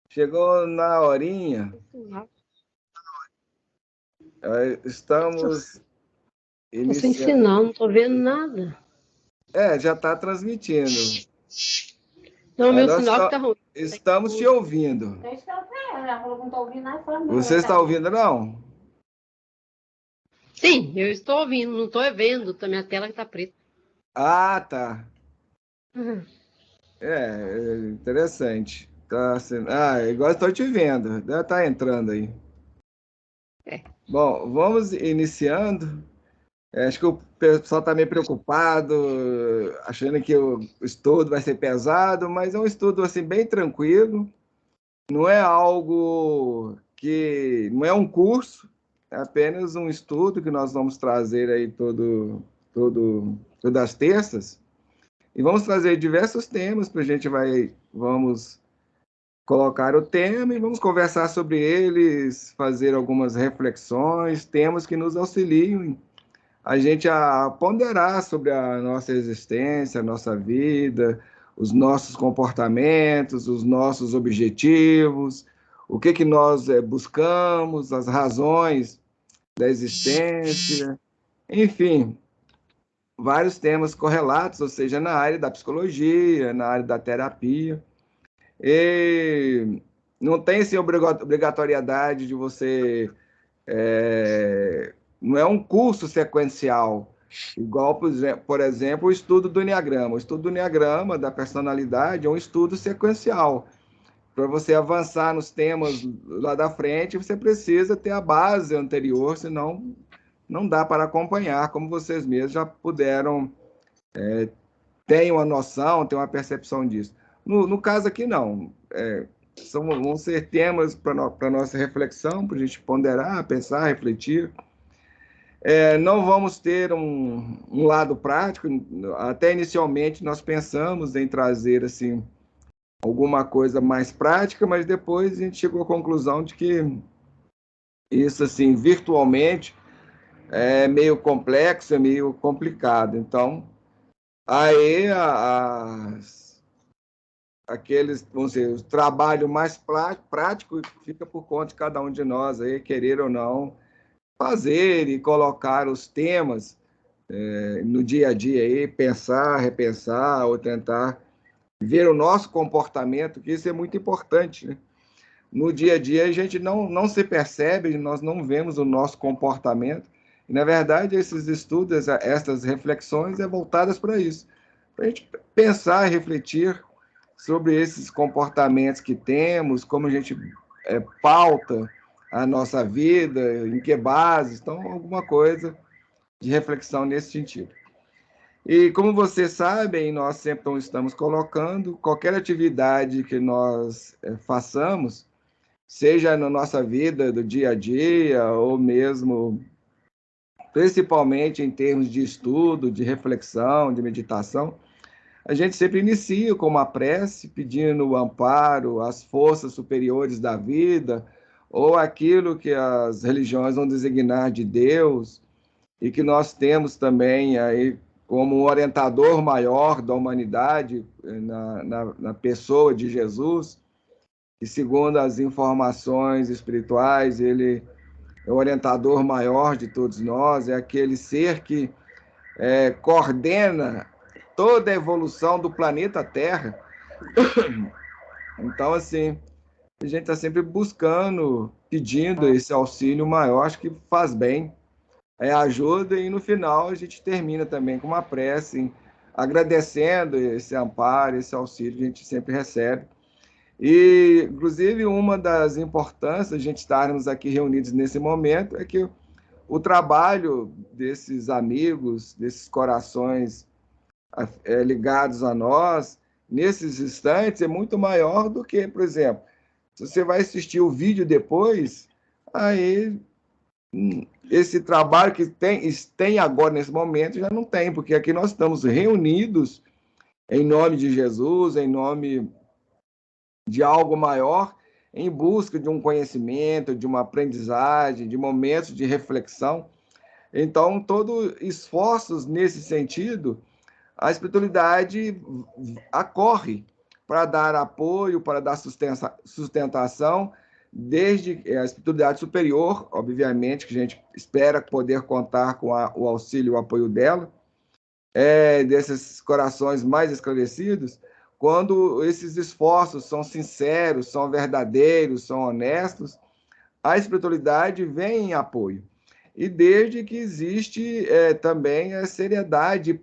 Chegou na horinha. Estamos Você iniciando. ensinar, não estou vendo nada. Já está transmitindo. Não, meu sinal que está ruim. Estamos te ouvindo. Você está ouvindo, não? Sim, eu estou ouvindo, não estou vendo. Minha tela está preta. Ah, tá. Uhum. Interessante. Tá sendo... igual estou te vendo. Deve estar entrando aí. Bom, vamos iniciando. Acho que o pessoal está meio preocupado, achando que o estudo vai ser pesado, mas é um estudo assim bem tranquilo. Não é algo que não é um curso, é apenas um estudo que nós vamos trazer aí todas as terças. E vamos trazer diversos temas para vamos colocar o tema e vamos conversar sobre eles, fazer algumas reflexões, temas que nos auxiliam a gente a ponderar sobre a nossa existência, a nossa vida, os nossos comportamentos, os nossos objetivos, o que que nós buscamos, as razões da existência, enfim, vários temas correlatos, ou seja, na área da psicologia, na área da terapia. E não tem assim, obrigatoriedade de você não é um curso sequencial, igual, por exemplo, o estudo do Enneagrama. O estudo do Enneagrama, da personalidade, é um estudo sequencial. Para você avançar nos temas lá da frente, você precisa ter a base anterior, senão não dá para acompanhar, como vocês mesmos já puderam, têm uma noção, têm uma percepção disso. No caso aqui, não. Vão ser temas para nossa reflexão, para a gente ponderar, pensar, refletir. Não vamos ter um lado prático. Até inicialmente nós pensamos em trazer assim alguma coisa mais prática, mas depois a gente chegou à conclusão de que isso assim virtualmente é meio complexo, é meio complicado. Então, aí aqueles, vamos dizer, o trabalho mais prático fica por conta de cada um de nós aí, querer ou não fazer e colocar os temas no dia a dia aí, pensar, repensar ou tentar ver o nosso comportamento, que isso é muito importante, né? No dia a dia a gente não se percebe, nós não vemos o nosso comportamento. E, na verdade, esses estudos, essas reflexões é voltadas para isso, para a gente pensar e refletir sobre esses comportamentos que temos, como a gente pauta a nossa vida, em que bases, então alguma coisa de reflexão nesse sentido. E como vocês sabem, nós sempre estamos colocando qualquer atividade que nós façamos, seja na nossa vida do dia a dia, ou mesmo, principalmente em termos de estudo, de reflexão, de meditação, a gente sempre inicia com uma prece, pedindo o amparo às forças superiores da vida, ou aquilo que as religiões vão designar de Deus, e que nós temos também aí como um orientador maior da humanidade na pessoa de Jesus, e segundo as informações espirituais, ele é o orientador maior de todos nós, é aquele ser que coordena toda a evolução do planeta Terra. Então, assim, a gente está sempre buscando, pedindo esse auxílio maior, acho que faz bem, ajuda, e no final a gente termina também com uma prece, agradecendo esse amparo, esse auxílio que a gente sempre recebe. E, inclusive, uma das importâncias de a gente estarmos aqui reunidos nesse momento é que o trabalho desses amigos, desses corações ligados a nós, nesses instantes, é muito maior do que, por exemplo, se você vai assistir o vídeo depois, aí esse trabalho que tem agora nesse momento já não tem, porque aqui nós estamos reunidos em nome de Jesus, em nome de algo maior, em busca de um conhecimento, de uma aprendizagem, de momentos de reflexão. Então, todos esforços nesse sentido, a espiritualidade acorre para dar apoio, para dar sustentação, desde a espiritualidade superior, obviamente, que a gente espera poder contar com o auxílio e o apoio dela, desses corações mais esclarecidos, quando esses esforços são sinceros, são verdadeiros, são honestos, a espiritualidade vem em apoio. E desde que existe também a seriedade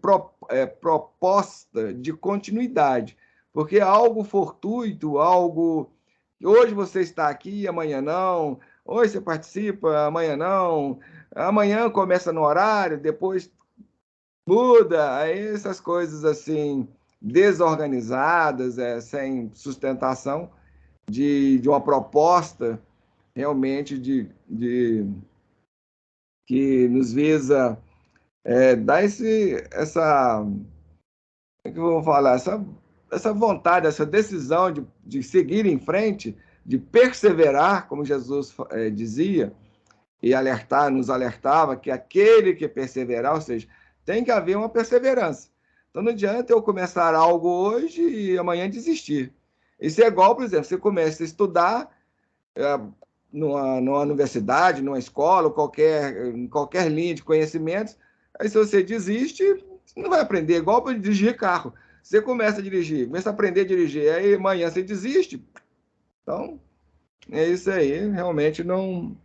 proposta de continuidade, porque algo fortuito, algo que hoje você está aqui, amanhã não, hoje você participa, amanhã não, amanhã começa no horário, depois muda, aí essas coisas assim desorganizadas, sem sustentação de uma proposta realmente que nos visa dar como é que eu vou falar, essa vontade, essa decisão de seguir em frente, de perseverar, como Jesus dizia, e nos alertava que aquele que perseverar, ou seja, tem que haver uma perseverança. Então não adianta eu começar algo hoje e amanhã desistir. Isso é igual, por exemplo, você começa a estudar numa universidade, numa escola, em qualquer linha de conhecimentos, aí se você desiste, você não vai aprender, igual para dirigir carro. Você começa a dirigir, começa a aprender a dirigir, aí amanhã você desiste. Então, é isso aí, realmente não...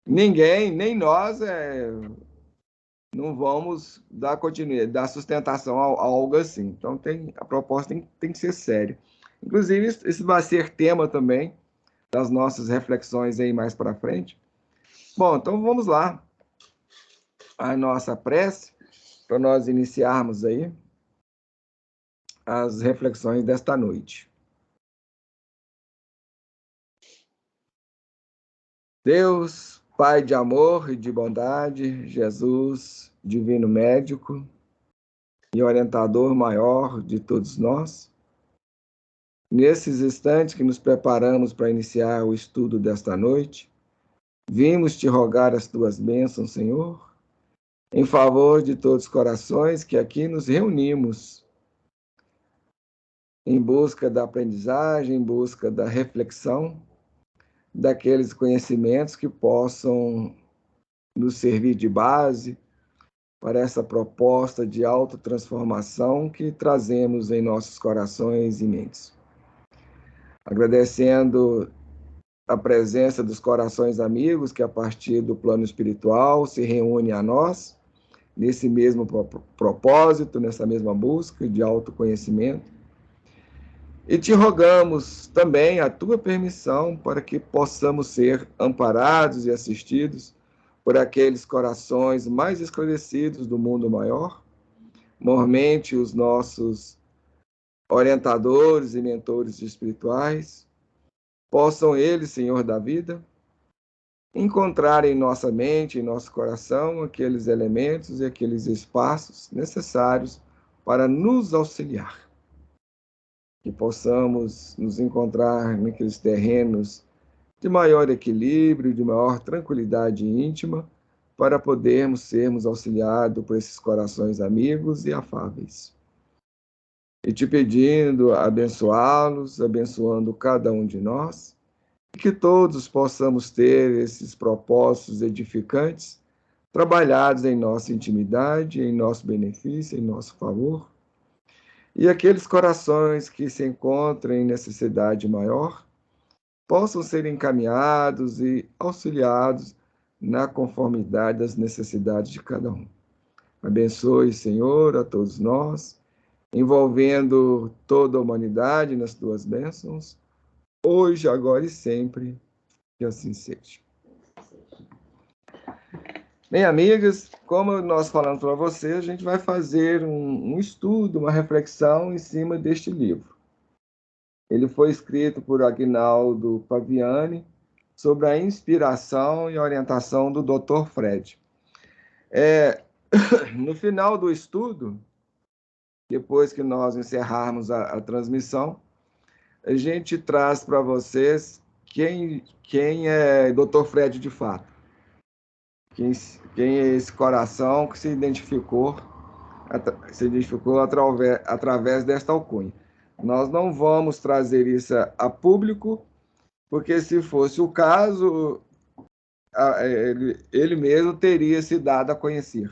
Ninguém, nem nós, não vamos dar continuidade, dar sustentação a algo assim. Então, a proposta tem que ser séria. Inclusive, isso vai ser tema também das nossas reflexões aí mais para frente. Bom, então vamos lá. A nossa prece, para nós iniciarmos aí as reflexões desta noite. Deus, Pai de amor e de bondade, Jesus, divino médico e orientador maior de todos nós, nesses instantes que nos preparamos para iniciar o estudo desta noite, vimos te rogar as tuas bênçãos, Senhor, em favor de todos os corações que aqui nos reunimos, em busca da aprendizagem, em busca da reflexão, daqueles conhecimentos que possam nos servir de base para essa proposta de autotransformação que trazemos em nossos corações e mentes. Agradecendo a presença dos corações amigos que, a partir do plano espiritual, se reúnem a nós, nesse mesmo propósito, nessa mesma busca de autoconhecimento. E te rogamos também a tua permissão para que possamos ser amparados e assistidos por aqueles corações mais esclarecidos do mundo maior, mormente os nossos orientadores e mentores espirituais, possam eles, Senhor da vida, encontrar em nossa mente, em nosso coração, aqueles elementos e aqueles espaços necessários para nos auxiliar. Que possamos nos encontrar naqueles terrenos de maior equilíbrio, de maior tranquilidade íntima, para podermos sermos auxiliados por esses corações amigos e afáveis. E te pedindo, abençoá-los, abençoando cada um de nós, e que todos possamos ter esses propósitos edificantes, trabalhados em nossa intimidade, em nosso benefício, em nosso favor. E aqueles corações que se encontram em necessidade maior, possam ser encaminhados e auxiliados na conformidade das necessidades de cada um. Abençoe, Senhor, a todos nós, envolvendo toda a humanidade nas tuas bênçãos, hoje, agora e sempre, que assim seja. Bem, amigas, como nós falamos para você, a gente vai fazer um estudo, uma reflexão em cima deste livro. Ele foi escrito por Aguinaldo Paviani sobre a inspiração e orientação do Dr. Fred. No final do estudo, depois que nós encerrarmos a transmissão, a gente traz para vocês quem é Dr. Fred de fato. Quem é esse coração que se identificou através desta alcunha. Nós não vamos trazer isso a público, porque se fosse o caso, ele mesmo teria se dado a conhecer.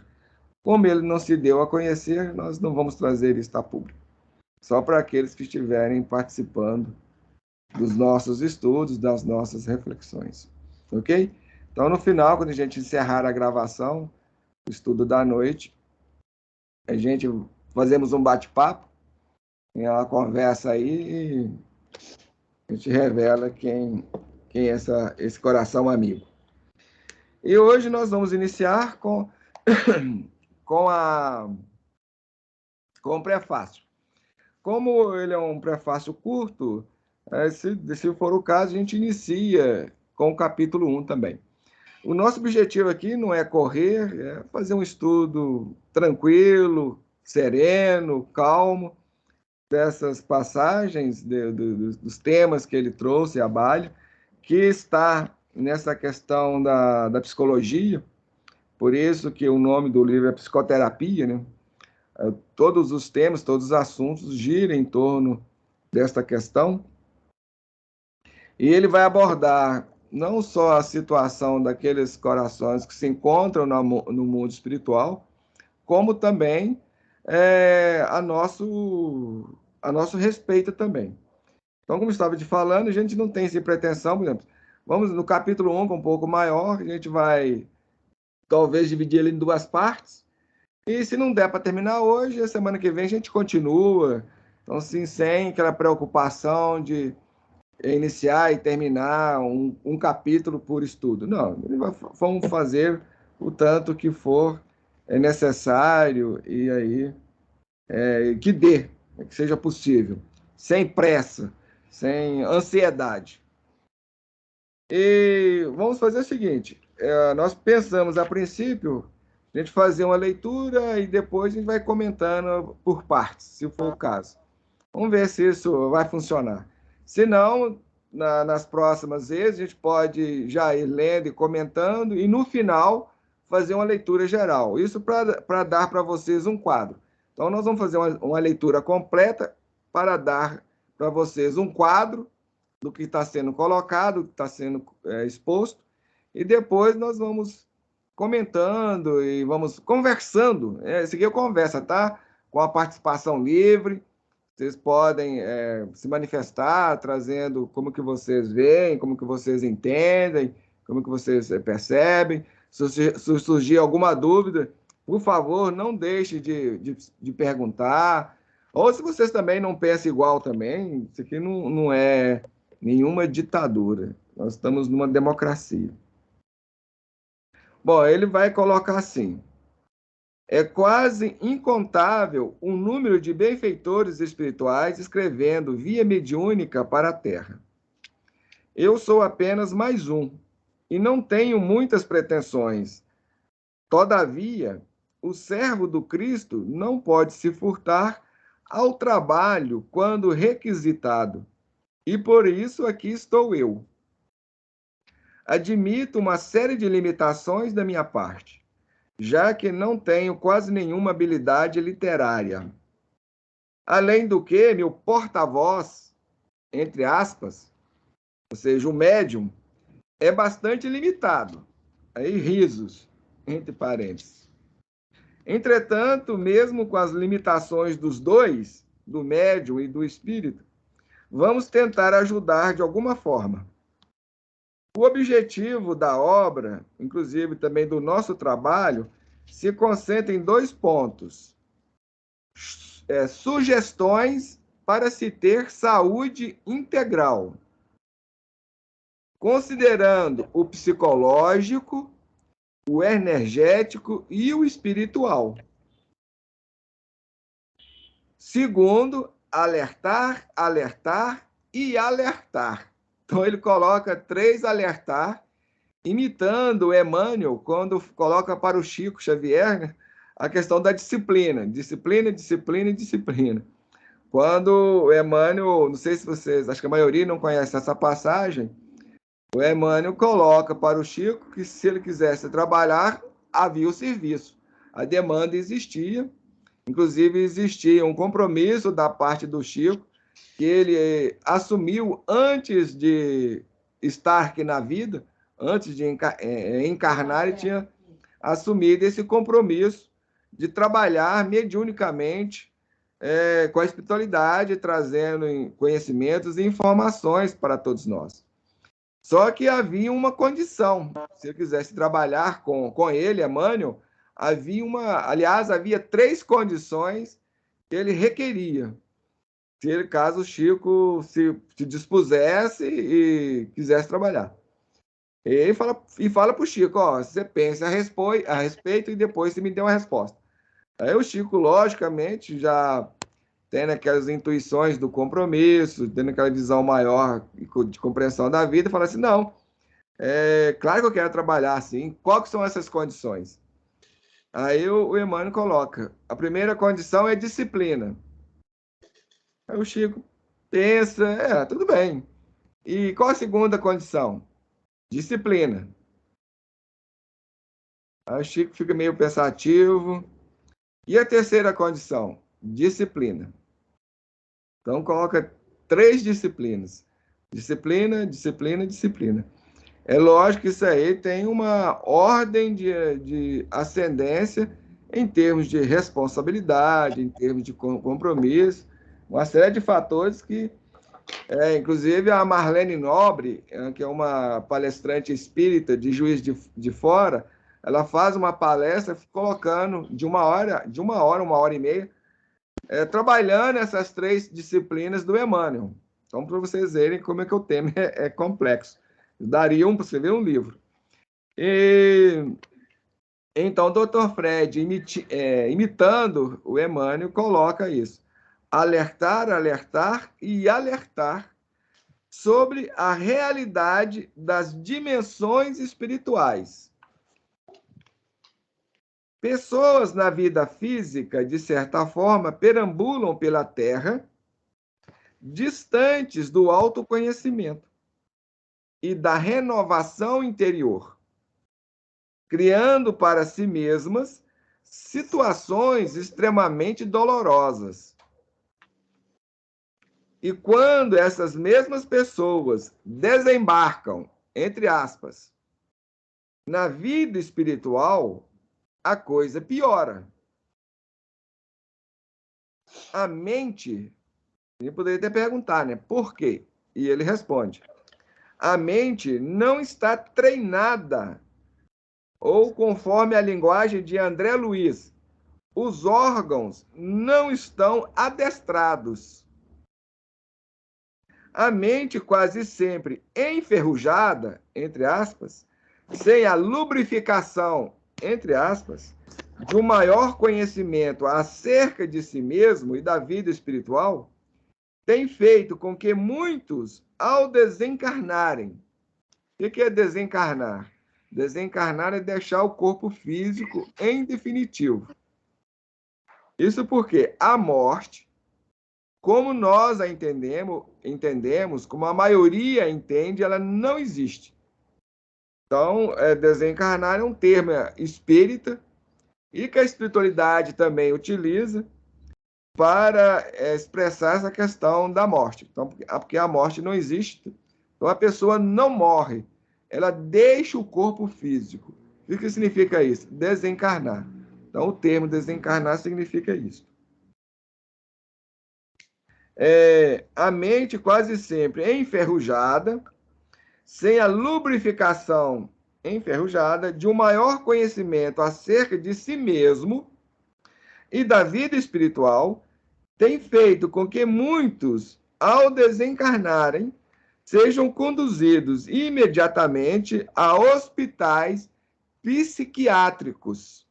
Como ele não se deu a conhecer, nós não vamos trazer isso a público. Só para aqueles que estiverem participando dos nossos estudos, das nossas reflexões. Ok? Então, no final, quando a gente encerrar a gravação, o estudo da noite, a gente fazemos um bate-papo, uma conversa aí, e a gente revela quem é esse coração amigo. E hoje nós vamos iniciar com o prefácio. Como ele é um prefácio curto, se for o caso, a gente inicia com o capítulo 1 também. O nosso objetivo aqui não é correr, é fazer um estudo tranquilo, sereno, calmo, dessas passagens, dos temas que ele trouxe a Balho, que está nessa questão da psicologia, por isso que o nome do livro é Psicoterapia, né? Todos os temas, todos os assuntos giram em torno desta questão, e ele vai abordar não só a situação daqueles corações que se encontram no mundo espiritual, como também a nosso respeito também. Então, como eu estava te falando, a gente não tem essa pretensão, por exemplo, vamos no capítulo 1, que é um pouco maior, a gente vai talvez dividir ele em duas partes, e se não der para terminar hoje, a semana que vem a gente continua, então, assim, sem aquela preocupação de iniciar e terminar um capítulo por estudo. Não, vamos fazer o tanto que for necessário e aí que dê, que seja possível, sem pressa, sem ansiedade. E vamos fazer o seguinte, nós pensamos a princípio a gente fazer uma leitura e depois a gente vai comentando por partes, se for o caso. Vamos ver se isso vai funcionar. Se não, nas próximas vezes, a gente pode já ir lendo e comentando, e no final fazer uma leitura geral. Isso para dar para vocês um quadro. Então, nós vamos fazer uma leitura completa para dar para vocês um quadro do que está sendo colocado, do que está sendo exposto, e depois nós vamos comentando e vamos conversando. Esse aqui é conversa, tá? Com a participação livre. Vocês podem se manifestar, trazendo como que vocês veem, como que vocês entendem, como que vocês percebem. Se surgir alguma dúvida, por favor, não deixe de perguntar. Ou se vocês também não pensam igual também, isso aqui não é nenhuma ditadura. Nós estamos numa democracia. Bom, ele vai colocar assim: é quase incontável o número de benfeitores espirituais escrevendo via mediúnica para a Terra. Eu sou apenas mais um, e não tenho muitas pretensões. Todavia, o servo do Cristo não pode se furtar ao trabalho quando requisitado, e por isso aqui estou eu. Admito uma série de limitações da minha parte, já que não tenho quase nenhuma habilidade literária. Além do que, meu porta-voz, entre aspas, ou seja, o médium, é bastante limitado. Aí, risos, entre parênteses. Entretanto, mesmo com as limitações dos dois, do médium e do espírito, vamos tentar ajudar de alguma forma. O objetivo da obra, inclusive também do nosso trabalho, se concentra em dois pontos. Sugestões para se ter saúde integral, considerando o psicológico, o energético e o espiritual. Segundo, alertar, alertar e alertar. Então, ele coloca 3 alertar, imitando o Emmanuel, quando coloca para o Chico Xavier, né, a questão da disciplina. Disciplina, disciplina e disciplina. Quando o Emmanuel, não sei se vocês, acho que a maioria não conhece essa passagem, o Emmanuel coloca para o Chico que se ele quisesse trabalhar, havia o serviço. A demanda existia, inclusive existia um compromisso da parte do Chico que ele assumiu antes de estar aqui na vida, antes de encarnar, ele tinha assumido esse compromisso de trabalhar mediunicamente com a espiritualidade, trazendo conhecimentos e informações para todos nós. Só que havia uma condição. Se eu quisesse trabalhar com ele, Emmanuel, havia 3 condições que ele requeria. Caso o Chico se dispusesse e quisesse trabalhar. E fala para o Chico, você pensa a respeito e depois você me dê uma resposta. Aí o Chico, logicamente, já tendo aquelas intuições do compromisso, tendo aquela visão maior de compreensão da vida, fala assim, não, claro que eu quero trabalhar assim, quais são essas condições? Aí o Emmanuel coloca, a primeira condição é disciplina. Aí o Chico pensa, tudo bem. E qual a segunda condição? Disciplina. Aí o Chico fica meio pensativo. E a terceira condição? Disciplina. Então, coloca 3 disciplinas. Disciplina, disciplina, disciplina. É lógico que isso aí tem uma ordem de ascendência em termos de responsabilidade, em termos de compromisso, uma série de fatores que, inclusive, a Marlene Nobre, que é uma palestrante espírita de Juiz de Fora, ela faz uma palestra colocando de uma hora, uma hora e meia, trabalhando essas 3 disciplinas do Emmanuel. Então, para vocês verem como é que o tema é complexo. Daria para você ver um livro. Então, o Dr. Fred, imitando o Emmanuel, coloca isso. Alertar, alertar e alertar sobre a realidade das dimensões espirituais. Pessoas na vida física, de certa forma, perambulam pela Terra, distantes do autoconhecimento e da renovação interior, criando para si mesmas situações extremamente dolorosas. E quando essas mesmas pessoas desembarcam, entre aspas, na vida espiritual, a coisa piora. A mente, ele poderia até perguntar, né? Por quê? E ele responde: a mente não está treinada, ou conforme a linguagem de André Luiz, os órgãos não estão adestrados. A mente quase sempre enferrujada, entre aspas, sem a lubrificação, entre aspas, de um maior conhecimento acerca de si mesmo e da vida espiritual, tem feito com que muitos, ao desencarnarem, o que é desencarnar? Desencarnar é deixar o corpo físico em definitivo. Isso porque a morte, como nós a entendemos, como a maioria entende, ela não existe. Então, desencarnar é um termo espírita e que a espiritualidade também utiliza para expressar essa questão da morte. Então, porque a morte não existe. Então, a pessoa não morre, ela deixa o corpo físico. O que significa isso? Desencarnar. Então, o termo desencarnar significa isso. A mente quase sempre enferrujada, sem a lubrificação enferrujada de um maior conhecimento acerca de si mesmo e da vida espiritual, tem feito com que muitos, ao desencarnarem, sejam conduzidos imediatamente a hospitais psiquiátricos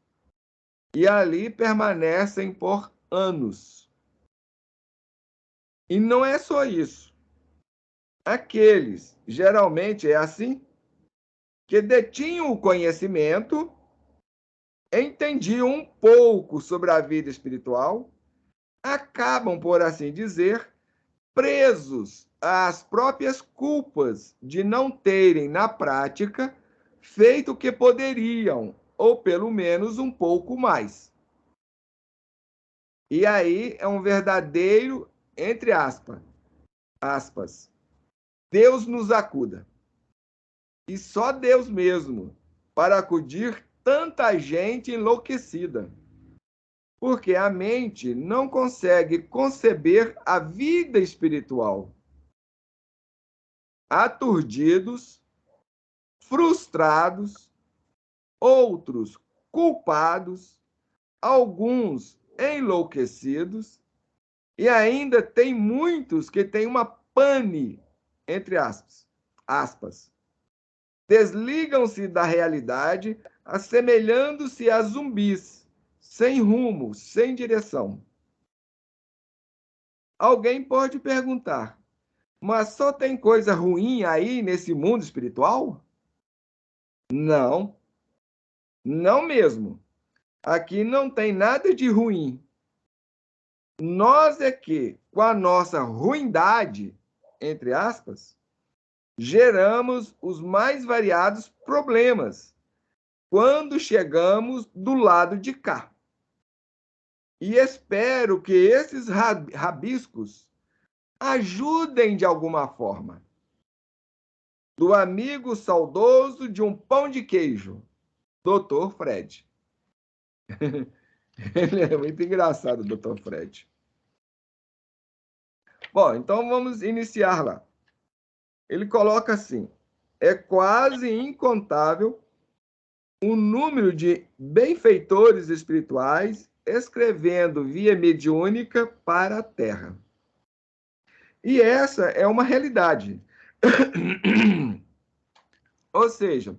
e ali permanecem por anos. E não é só isso. Aqueles, geralmente é assim, que detinham o conhecimento, entendiam um pouco sobre a vida espiritual, acabam, por assim dizer, presos às próprias culpas de não terem, na prática, feito o que poderiam, ou pelo menos um pouco mais. E aí é um verdadeiro, entre aspas, aspas, Deus nos acuda. E só Deus mesmo para acudir tanta gente enlouquecida. Porque a mente não consegue conceber a vida espiritual. Aturdidos, frustrados, outros culpados, alguns enlouquecidos, e ainda tem muitos que têm uma pane, entre aspas. Desligam-se da realidade, assemelhando-se a zumbis, sem rumo, sem direção. Alguém pode perguntar, mas só tem coisa ruim aí nesse mundo espiritual? Não, não mesmo. Aqui não tem nada de ruim. Nós é que, com a nossa ruindade, entre aspas, geramos os mais variados problemas quando chegamos do lado de cá. E espero que esses rabiscos ajudem de alguma forma. Do amigo saudoso de um pão de queijo, Dr. Fred. Ele é muito engraçado, Dr. Fred. Bom, então vamos iniciar lá. Ele coloca assim, é quase incontável o número de benfeitores espirituais escrevendo via mediúnica para a Terra. E essa é uma realidade. Ou seja,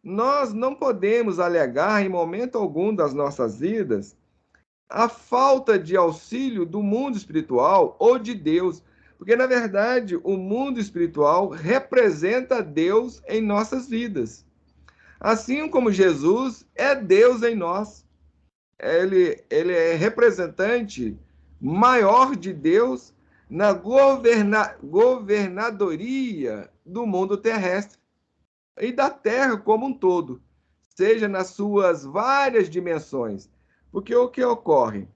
nós não podemos alegar em momento algum das nossas vidas a falta de auxílio do mundo espiritual ou de Deus, porque, na verdade, o mundo espiritual representa Deus em nossas vidas. Assim como Jesus é Deus em nós. Ele é representante maior de Deus na governadoria do mundo terrestre e da Terra como um todo, seja nas suas várias dimensões. Porque o que ocorre?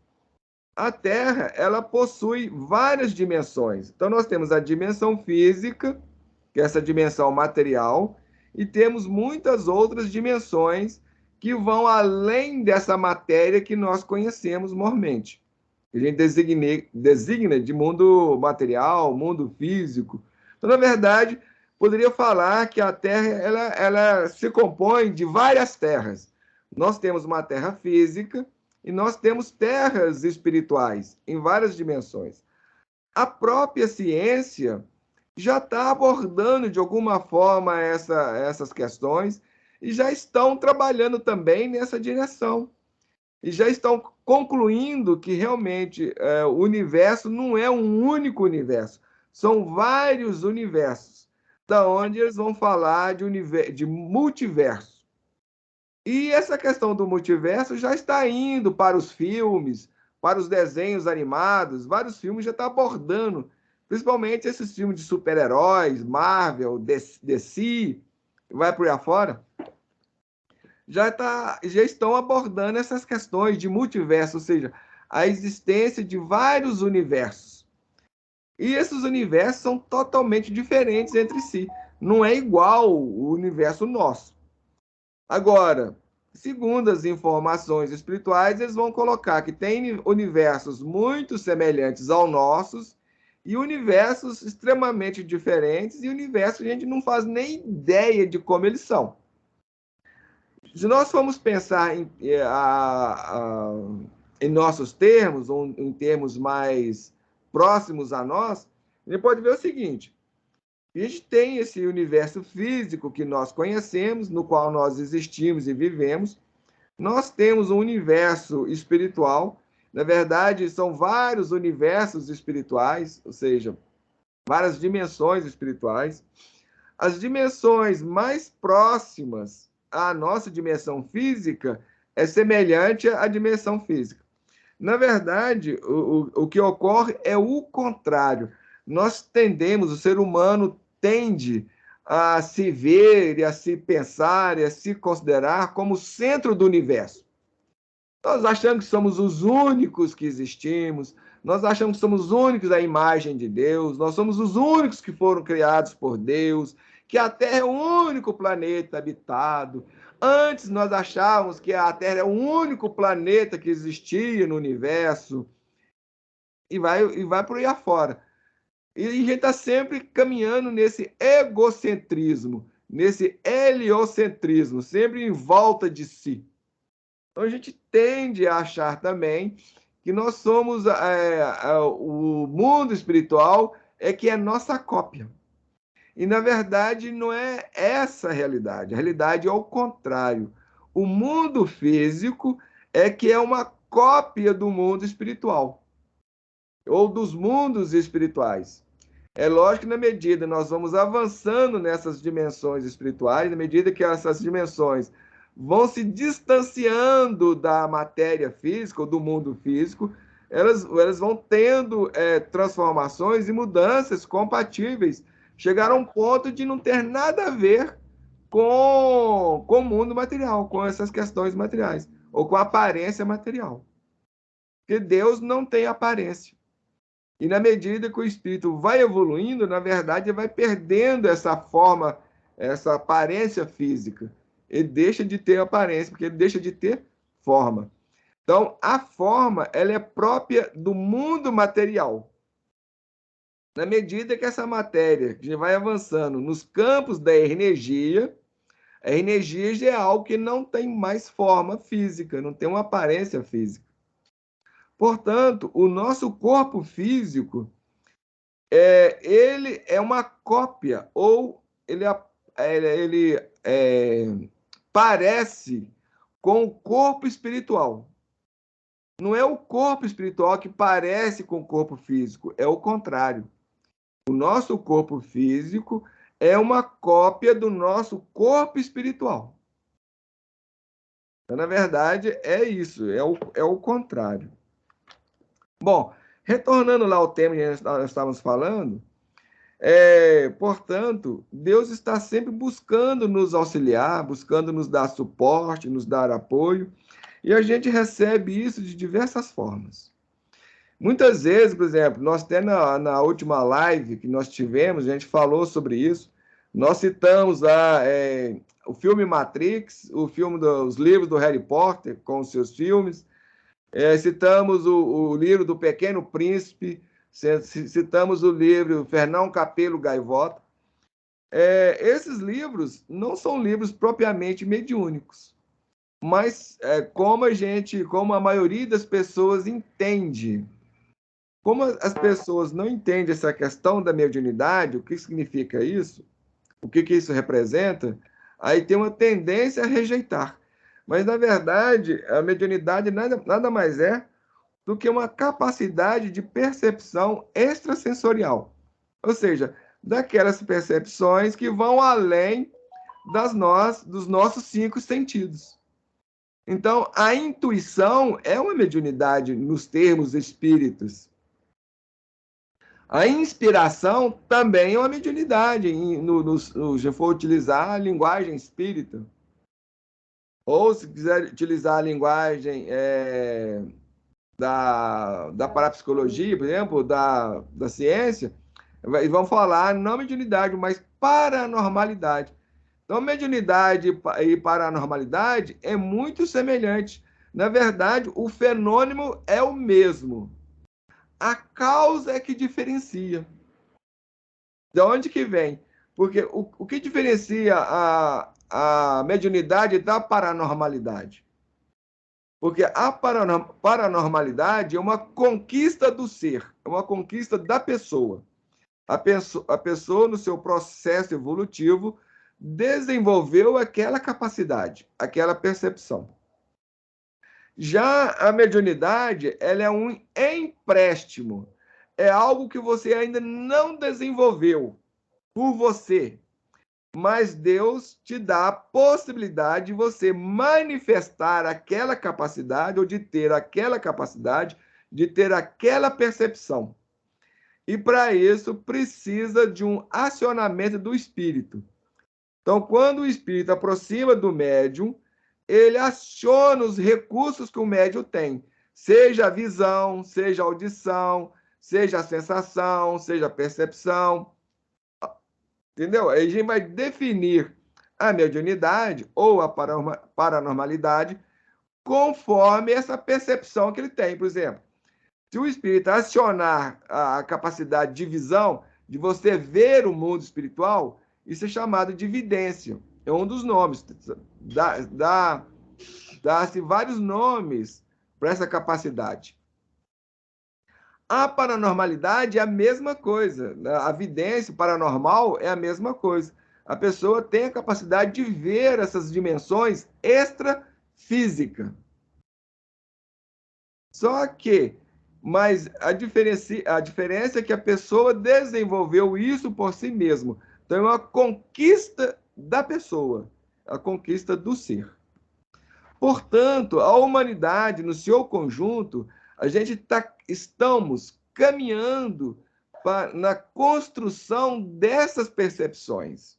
A Terra, ela possui várias dimensões. Então, nós temos a dimensão física, que é essa dimensão material, e temos muitas outras dimensões que vão além dessa matéria que nós conhecemos mormente. A gente designa de mundo material, mundo físico. Então, na verdade, poderia falar que a Terra ela se compõe de várias terras. Nós temos uma terra física, e nós temos terras espirituais em várias dimensões. A própria ciência já está abordando de alguma forma essas questões e já estão trabalhando também nessa direção. E já estão concluindo que realmente o universo não é um único universo, são vários universos, da onde eles vão falar de multiverso. E essa questão do multiverso já está indo para os filmes, para os desenhos animados, vários filmes já estão abordando, principalmente esses filmes de super-heróis, Marvel, DC, vai por aí afora, já estão abordando essas questões de multiverso, ou seja, a existência de vários universos. E esses universos são totalmente diferentes entre si, não é igual o universo nosso. Agora, segundo as informações espirituais, eles vão colocar que tem universos muito semelhantes aos nossos e universos extremamente diferentes e universos que a gente não faz nem ideia de como eles são. Se nós formos pensar em nossos termos, ou em termos mais próximos a nós, a gente pode ver o seguinte: a gente tem esse universo físico que nós conhecemos, no qual nós existimos e vivemos. Nós temos um universo espiritual. Na verdade, são vários universos espirituais, ou seja, várias dimensões espirituais. As dimensões mais próximas à nossa dimensão física é semelhante à dimensão física. Na verdade, o que ocorre é o contrário. Nós tendemos, o ser humano tende a se ver e a se pensar e a se considerar como centro do universo. Nós achamos que somos os únicos que existimos, Nós achamos que somos únicos à imagem de Deus, nós somos os únicos que foram criados por Deus, que a Terra é o único planeta habitado. Antes nós achávamos que a Terra é o único planeta que existia no universo, e vai por aí afora. E a gente está sempre caminhando nesse egocentrismo, nesse heliocentrismo, sempre em volta de si. Então a gente tende a achar também que nós somos o mundo espiritual é que é nossa cópia. E, na verdade, não é essa a realidade. A realidade é o contrário. O mundo físico é que é uma cópia do mundo espiritual, ou dos mundos espirituais. É lógico que, na medida que nós vamos avançando nessas dimensões espirituais, na medida que essas dimensões vão se distanciando da matéria física, ou do mundo físico, elas vão tendo transformações e mudanças compatíveis. Chegar a um ponto de não ter nada a ver com o mundo material, com essas questões materiais, ou com a aparência material. Porque Deus não tem aparência. E na medida que o espírito vai evoluindo, na verdade, ele vai perdendo essa forma, essa aparência física. Ele deixa de ter aparência, porque ele deixa de ter forma. Então, a forma, ela é própria do mundo material. Na medida que essa matéria já vai avançando nos campos da energia, a energia já é algo que não tem mais forma física, não tem uma aparência física. Portanto, o nosso corpo físico, ele é uma cópia, ou ele parece com o corpo espiritual. Não é o corpo espiritual que parece com o corpo físico, é o contrário. O nosso corpo físico é uma cópia do nosso corpo espiritual. Então, na verdade, é isso, é o contrário. Bom, retornando lá ao tema que nós estávamos falando, portanto, Deus está sempre buscando nos auxiliar, buscando nos dar suporte, nos dar apoio, e a gente recebe isso de diversas formas. Muitas vezes, por exemplo, nós até na última live que nós tivemos, a gente falou sobre isso, nós citamos lá o filme Matrix, o filme dos livros do Harry Potter, com os seus filmes, citamos o livro do Pequeno Príncipe, citamos o livro Fernão Capelo Gaivota. Esses livros não são livros propriamente mediúnicos, mas como a maioria das pessoas entende. Como as pessoas não entendem essa questão da mediunidade, o que significa isso, o que isso representa, aí tem uma tendência a rejeitar. Mas, na verdade, a mediunidade nada mais é do que uma capacidade de percepção extrasensorial. Ou seja, daquelas percepções que vão além dos nossos 5 sentidos. Então, a intuição é uma mediunidade nos termos espíritas. A inspiração também é uma mediunidade, se eu for utilizar a linguagem espírita. Ou, se quiser utilizar a linguagem da parapsicologia, por exemplo, da ciência, vão falar não mediunidade, mas paranormalidade. Então, mediunidade e paranormalidade é muito semelhante. Na verdade, o fenômeno é o mesmo. A causa é que diferencia. De onde que vem? Porque o que diferencia a mediunidade da paranormalidade? Porque a paranormalidade é uma conquista do ser, é uma conquista da pessoa. A pessoa, no seu processo evolutivo, desenvolveu aquela capacidade, aquela percepção. Já a mediunidade, ela é um empréstimo, é algo que você ainda não desenvolveu por você, mas Deus te dá a possibilidade de você manifestar aquela capacidade, ou de ter aquela capacidade, de ter aquela percepção. E para isso precisa de um acionamento do espírito. Então, quando o espírito aproxima do médium, ele aciona os recursos que o médium tem, seja a visão, seja a audição, seja a sensação, seja a percepção, entendeu? Aí a gente vai definir a mediunidade ou a paranormalidade conforme essa percepção que ele tem. Por exemplo, se o espírito acionar a capacidade de visão, de você ver o mundo espiritual, isso é chamado de vidência. É um dos nomes. Dá-se vários nomes para essa capacidade. A paranormalidade é a mesma coisa. A vidência paranormal é a mesma coisa. A pessoa tem a capacidade de ver essas dimensões extrafísicas. Só que, mas a diferença é que a pessoa desenvolveu isso por si mesma. Então, é uma conquista da pessoa, a conquista do ser. Portanto, a humanidade, no seu conjunto, estamos caminhando na construção dessas percepções.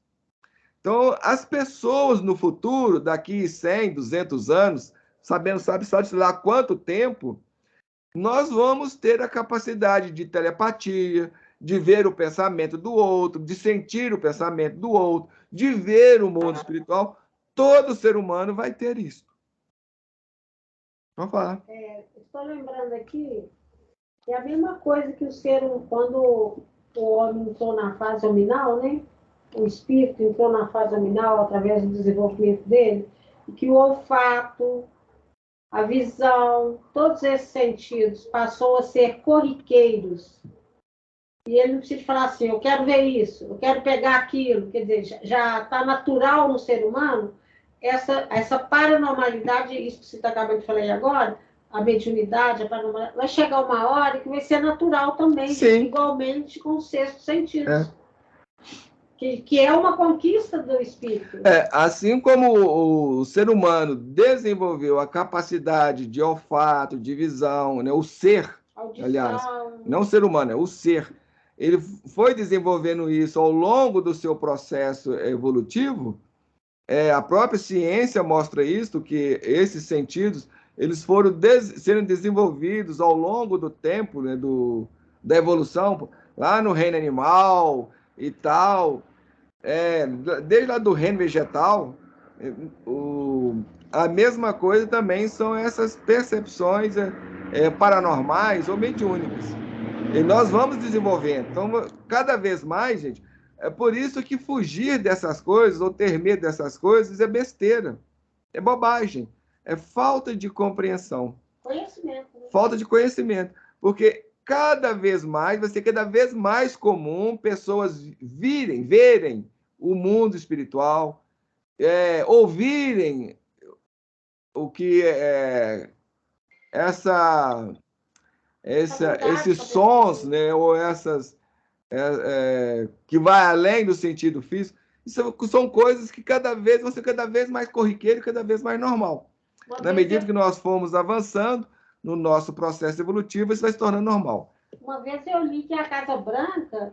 Então, as pessoas no futuro, daqui 100, 200 anos, sabe só de lá quanto tempo, nós vamos ter a capacidade de telepatia, de ver o pensamento do outro, de sentir o pensamento do outro, de ver o mundo espiritual. Todo ser humano vai ter isso. Vamos falar. Estou lembrando aqui que é a mesma coisa que o ser, quando o homem entrou na fase hominal, né? O espírito entrou na fase hominal através do desenvolvimento dele, e que o olfato, a visão, todos esses sentidos passou a ser corriqueiros. E ele não precisa falar assim, eu quero ver isso, eu quero pegar aquilo. Quer dizer, já está natural no ser humano essa paranormalidade, isso que você está acabando de falar aí agora, a mediunidade, a paranormalidade, vai chegar uma hora que vai ser natural também, igualmente com o sexto sentido. Que é uma conquista do espírito. Assim como o ser humano desenvolveu a capacidade de olfato, de visão, né, o ser, audição. Aliás, não o ser humano, é o ser. Ele foi desenvolvendo isso ao longo do seu processo evolutivo. A própria ciência mostra isso, que esses sentidos eles foram sendo desenvolvidos ao longo do tempo, né, da evolução, lá no reino animal e tal. Desde lá do reino vegetal, a mesma coisa também são essas percepções paranormais ou mediúnicas. E nós vamos desenvolvendo. Então, cada vez mais, gente, é por isso que fugir dessas coisas ou ter medo dessas coisas é besteira, é bobagem, é falta de compreensão. Conhecimento. Né? Falta de conhecimento. Porque cada vez mais, vai ser cada vez mais comum pessoas verem o mundo espiritual, ouvirem o que esses sons, né, ou essas que vai além do sentido físico, são coisas que vão ser cada vez mais corriqueiro, cada vez mais normal. Na medida que nós formos avançando no nosso processo evolutivo, isso vai se tornando normal. Uma vez eu li que a Casa Branca,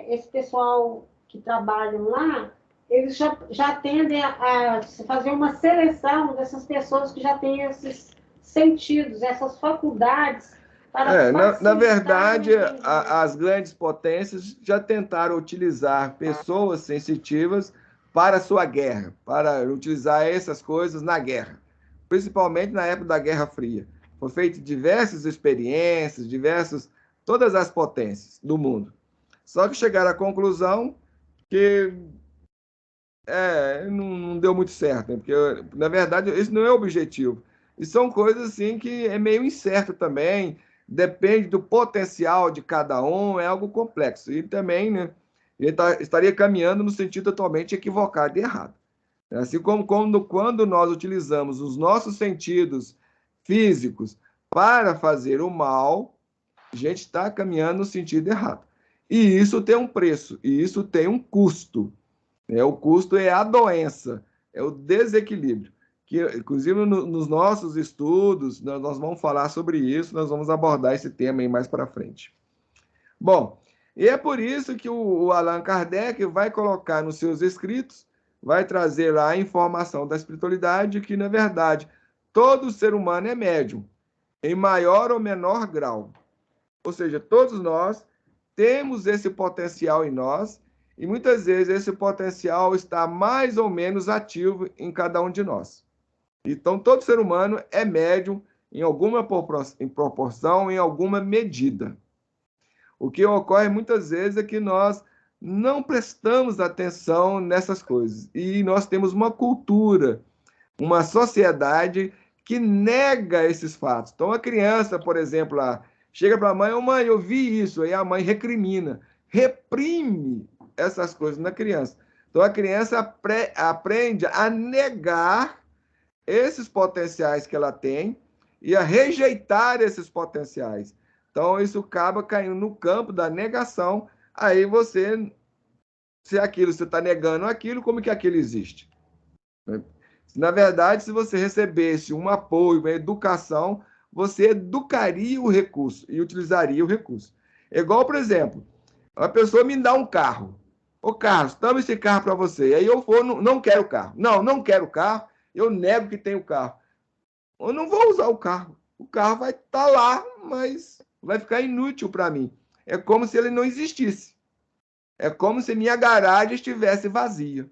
esse pessoal que trabalham lá, eles já tendem a fazer uma seleção dessas pessoas que já têm esses sentidos, essas faculdades. Na verdade, as grandes potências já tentaram utilizar pessoas sensitivas para a sua guerra, para utilizar essas coisas na guerra, principalmente na época da Guerra Fria. Foram feitas diversas experiências, todas as potências do mundo. Só que chegaram à conclusão que não deu muito certo, né? Porque, na verdade, esse não é o objetivo. E são coisas assim que é meio incerto também, depende do potencial de cada um, é algo complexo. E também, né, ele estaria caminhando no sentido totalmente equivocado e errado. Assim como quando nós utilizamos os nossos sentidos físicos para fazer o mal, a gente está caminhando no sentido errado. E isso tem um preço, e isso tem um custo. O custo é a doença, é o desequilíbrio. Que, inclusive, nos nossos estudos, nós vamos falar sobre isso, nós vamos abordar esse tema aí mais para frente. Bom, e é por isso que o Allan Kardec vai colocar nos seus escritos, vai trazer lá a informação da espiritualidade, que, na verdade, todo ser humano é médium. em maior ou menor grau. Ou seja, todos nós temos esse potencial em nós e muitas vezes esse potencial está mais ou menos ativo em cada um de nós. Então, todo ser humano é médium em alguma proporção, em alguma medida. O que ocorre muitas vezes é que nós não prestamos atenção nessas coisas. E nós temos uma cultura, uma sociedade que nega esses fatos. Então, a criança, por exemplo, chega para a mãe, oh, mãe, eu vi isso, aí a mãe recrimina, reprime essas coisas na criança. Então, a criança aprende a negar esses potenciais que ela tem e a rejeitar esses potenciais. Então, isso acaba caindo no campo da negação. Aí você, se aquilo, você está negando aquilo, como que aquilo existe? Na verdade, se você recebesse um apoio, uma educação, você educaria o recurso e utilizaria o recurso. É igual, por exemplo, a pessoa me dá um carro. Ô, Carlos, toma esse carro para você. Aí eu vou, não quero o carro. Não quero o carro. Eu nego que tenho o carro. Eu não vou usar o carro. O carro vai estar lá, mas vai ficar inútil para mim. É como se ele não existisse. É como se minha garagem estivesse vazia.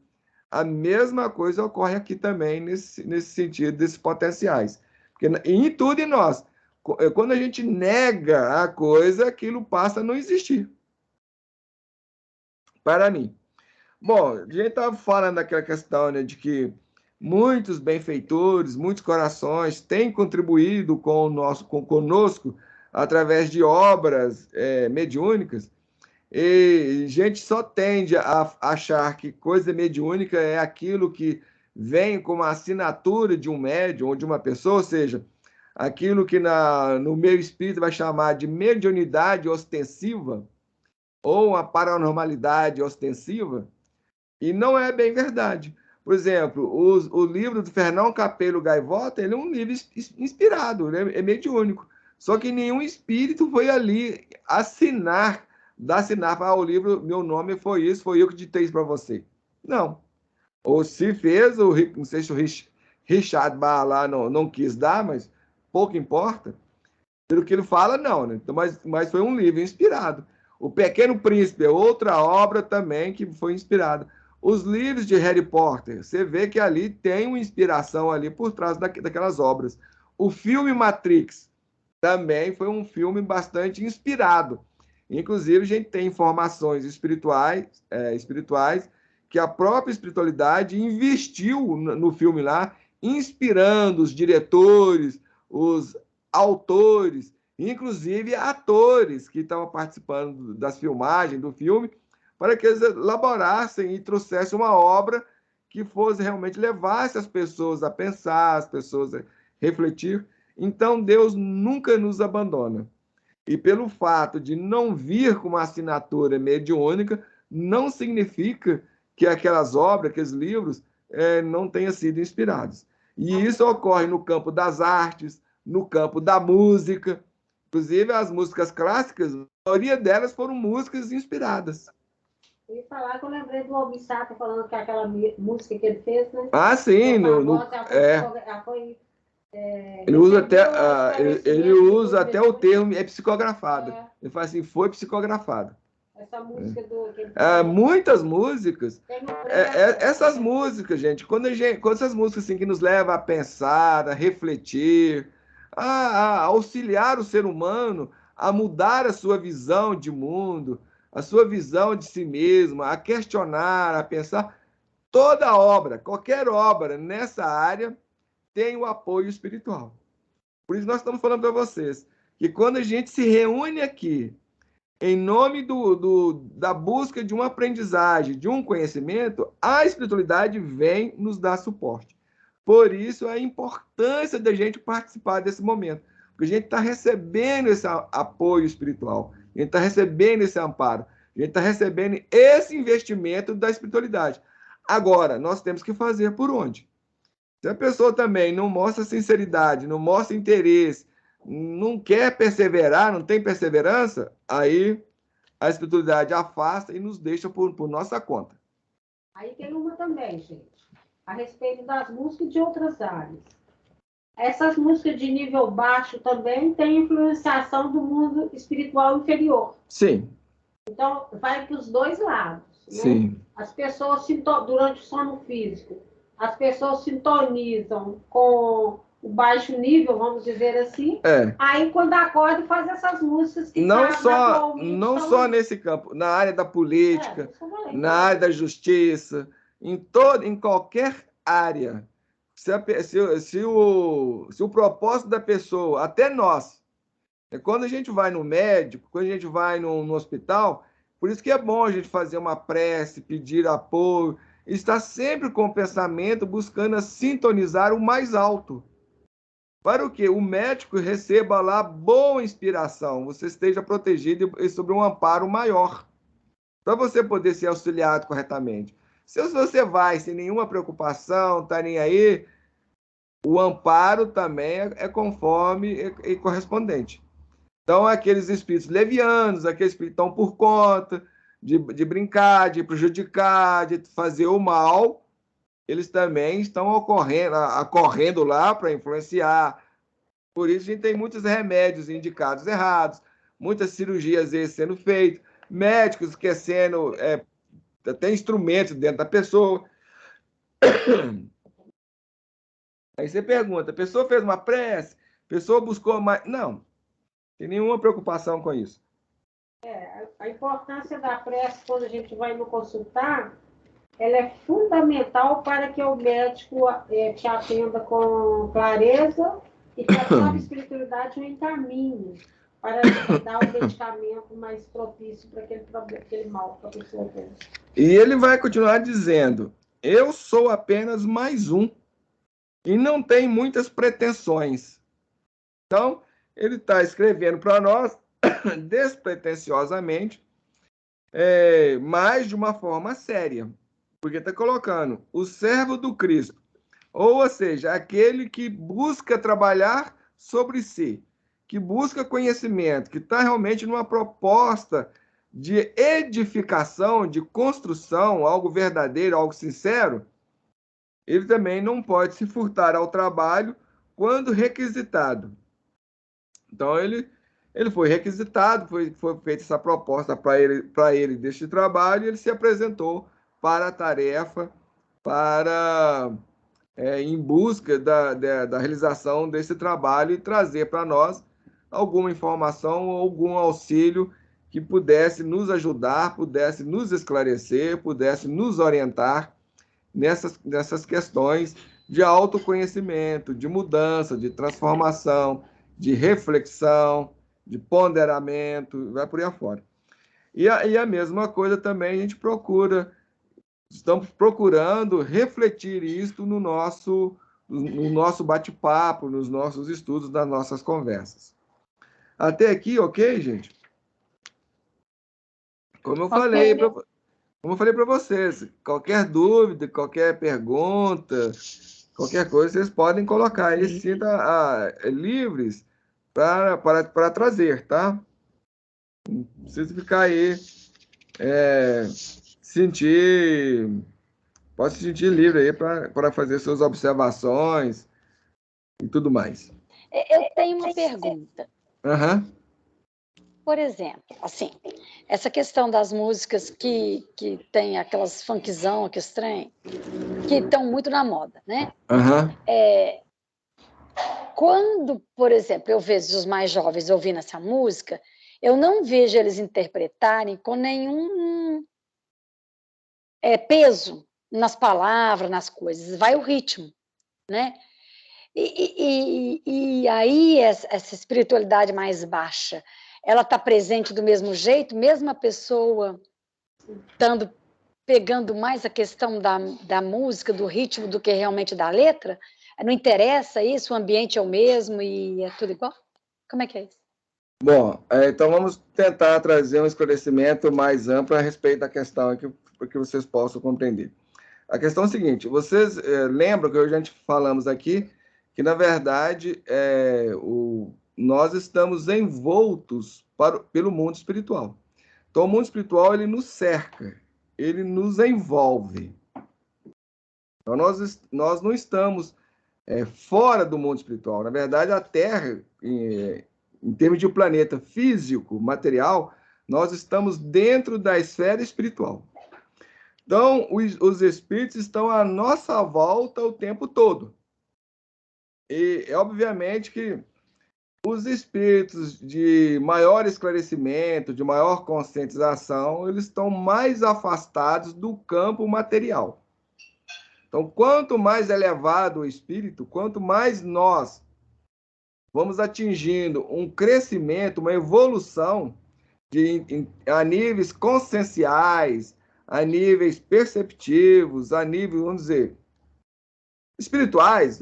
A mesma coisa ocorre aqui também nesse sentido desses potenciais. Porque em tudo em nós, quando a gente nega a coisa, aquilo passa a não existir. Para mim. Bom, a gente estava falando daquela questão, né, de que muitos benfeitores, muitos corações têm contribuído conosco através de obras mediúnicas. E a gente só tende a achar que coisa mediúnica é aquilo que vem como a assinatura de um médium ou de uma pessoa, ou seja, aquilo que no meio espírita vai chamar de mediunidade ostensiva ou a paranormalidade ostensiva, e não é bem verdade. Por exemplo, o livro do Fernão Capello Gaivota, ele é um livro inspirado, né? É mediúnico. Só que nenhum espírito foi ali dar assinar para o livro, meu nome foi isso, foi eu que ditei isso para você. Não. Ou se fez, não sei se o Richard Barr lá não quis dar, mas pouco importa. Pelo que ele fala, não, né? Então, mas foi um livro inspirado. O Pequeno Príncipe é outra obra também que foi inspirada. Os livros de Harry Potter, você vê que ali tem uma inspiração ali por trás daquelas obras. O filme Matrix também foi um filme bastante inspirado. Inclusive, a gente tem informações espirituais que a própria espiritualidade investiu no filme lá, inspirando os diretores, os autores, inclusive atores que estavam participando das filmagens do filme, para que eles elaborassem e trouxessem uma obra que fosse realmente levasse as pessoas a pensar, as pessoas a refletir. Então, Deus nunca nos abandona. E pelo fato de não vir com uma assinatura mediúnica, não significa que aquelas obras, aqueles livros, não tenham sido inspirados. E isso ocorre no campo das artes, no campo da música. Inclusive, as músicas clássicas, a maioria delas foram músicas inspiradas. E falar que eu lembrei do Almir Sater falando que aquela música que ele fez, né? Ah, sim. Ele usa até o termo psicografada. Ele fala assim, foi psicografada. Essa música muitas músicas. Essas músicas, gente, quando essas músicas assim, que nos levam a pensar, a refletir, a auxiliar o ser humano a mudar a sua visão de mundo, a sua visão de si mesmo, a questionar, a pensar, toda obra, qualquer obra nessa área tem o apoio espiritual. Por isso nós estamos falando para vocês que quando a gente se reúne aqui em nome da busca de uma aprendizagem, de um conhecimento, a espiritualidade vem nos dar suporte. Por isso a importância da gente participar desse momento, porque a gente está recebendo esse apoio espiritual, a gente está recebendo esse amparo, a gente está recebendo esse investimento da espiritualidade. Agora, nós temos que fazer por onde? Se a pessoa também não mostra sinceridade, não mostra interesse, não quer perseverar, não tem perseverança, aí a espiritualidade afasta e nos deixa por nossa conta. Aí tem uma também, gente, a respeito das músicas de outras áreas. essas músicas de nível baixo também têm influenciação do mundo espiritual inferior. Sim. Então, vai para os dois lados. Né? Sim. As pessoas, durante o sono físico, as pessoas sintonizam com o baixo nível, vamos dizer assim. Aí, quando acorda, faz essas músicas que não só nesse campo, na área da política, na área da justiça, em qualquer área. Se o propósito da pessoa, até nós, quando a gente vai no médico, quando a gente vai no hospital, por isso que é bom a gente fazer uma prece, pedir apoio, estar sempre com o pensamento buscando sintonizar o mais alto. Para o que o médico receba lá boa inspiração, você esteja protegido e sob um amparo maior, para você poder ser auxiliado corretamente. Se você vai sem nenhuma preocupação, tá nem aí, o amparo também é conforme e correspondente. Então, aqueles espíritos levianos, aqueles que estão por conta de brincar, de prejudicar, de fazer o mal, eles também estão acorrendo lá para influenciar. Por isso, a gente tem muitos remédios indicados errados, muitas cirurgias sendo feitas, médicos esquecendo, tem instrumentos dentro da pessoa. Aí você pergunta, a pessoa fez uma prece, a pessoa buscou mais... Não, tem nenhuma preocupação com isso. A importância da prece, quando a gente vai no consultar, ela é fundamental para que o médico te atenda com clareza e que a própria espiritualidade o encaminhe para dar o medicamento mais propício para aquele mal que a pessoa tem. E ele vai continuar dizendo, eu sou apenas mais um e não tem muitas pretensões. Então, ele está escrevendo para nós, despretensiosamente, mas de uma forma séria, porque está colocando o servo do Cristo, ou seja, aquele que busca trabalhar sobre si, que busca conhecimento, que está realmente numa proposta de edificação, de construção, algo verdadeiro, algo sincero, ele também não pode se furtar ao trabalho quando requisitado. Então, ele foi requisitado, foi feita essa proposta para ele deste trabalho, e ele se apresentou para a tarefa, em busca da realização desse trabalho e trazer para nós alguma informação ou algum auxílio que pudesse nos ajudar, pudesse nos esclarecer, pudesse nos orientar nessas questões de autoconhecimento, de mudança, de transformação, de reflexão, de ponderamento, vai por aí afora. E a mesma coisa também a gente estamos procurando refletir isto no nosso bate-papo, nos nossos estudos, nas nossas conversas. Até aqui, ok, gente? Como eu falei para vocês, qualquer dúvida, qualquer pergunta, qualquer coisa, vocês podem colocar aí, sinta livres para trazer, tá? Não precisa ficar aí, pode se sentir livre aí para fazer suas observações e tudo mais. Eu tenho uma pergunta. Uhum. Por exemplo, assim, essa questão das músicas que tem aquelas funkzão, que estranho, que estão muito na moda, né? Uhum. Quando, por exemplo, eu vejo os mais jovens ouvindo essa música, eu não vejo eles interpretarem com nenhum peso nas palavras, nas coisas. Vai o ritmo, né? E aí essa espiritualidade mais baixa, ela está presente do mesmo jeito, mesmo a pessoa pegando mais a questão da música, do ritmo, do que realmente da letra? Não interessa isso, o ambiente é o mesmo e é tudo igual? Como é que é isso? Bom, então vamos tentar trazer um esclarecimento mais amplo a respeito da questão aqui, para que vocês possam compreender. A questão é a seguinte, vocês lembram que hoje a gente falamos aqui que, na verdade, nós estamos envoltos pelo mundo espiritual. Então, o mundo espiritual, ele nos cerca, ele nos envolve. Então, nós não estamos fora do mundo espiritual. Na verdade, a Terra, em termos de planeta físico, material, nós estamos dentro da esfera espiritual. Então, os espíritos estão à nossa volta o tempo todo. E, obviamente, que os espíritos de maior esclarecimento, de maior conscientização, eles estão mais afastados do campo material. Então, quanto mais elevado o espírito, quanto mais nós vamos atingindo um crescimento, uma evolução a níveis conscienciais, a níveis perceptivos, a níveis, vamos dizer, espirituais,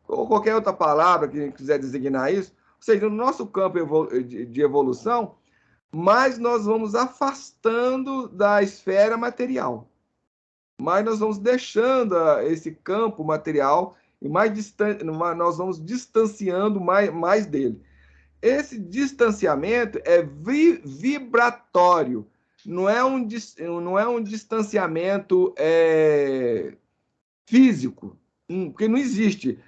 ou qualquer outra palavra que quiser designar isso, ou seja, no nosso campo de evolução, mais nós vamos afastando da esfera material. Mas nós vamos deixando esse campo material e nós vamos distanciando mais dele. Esse distanciamento é vibratório, não é um distanciamento físico, porque não existe.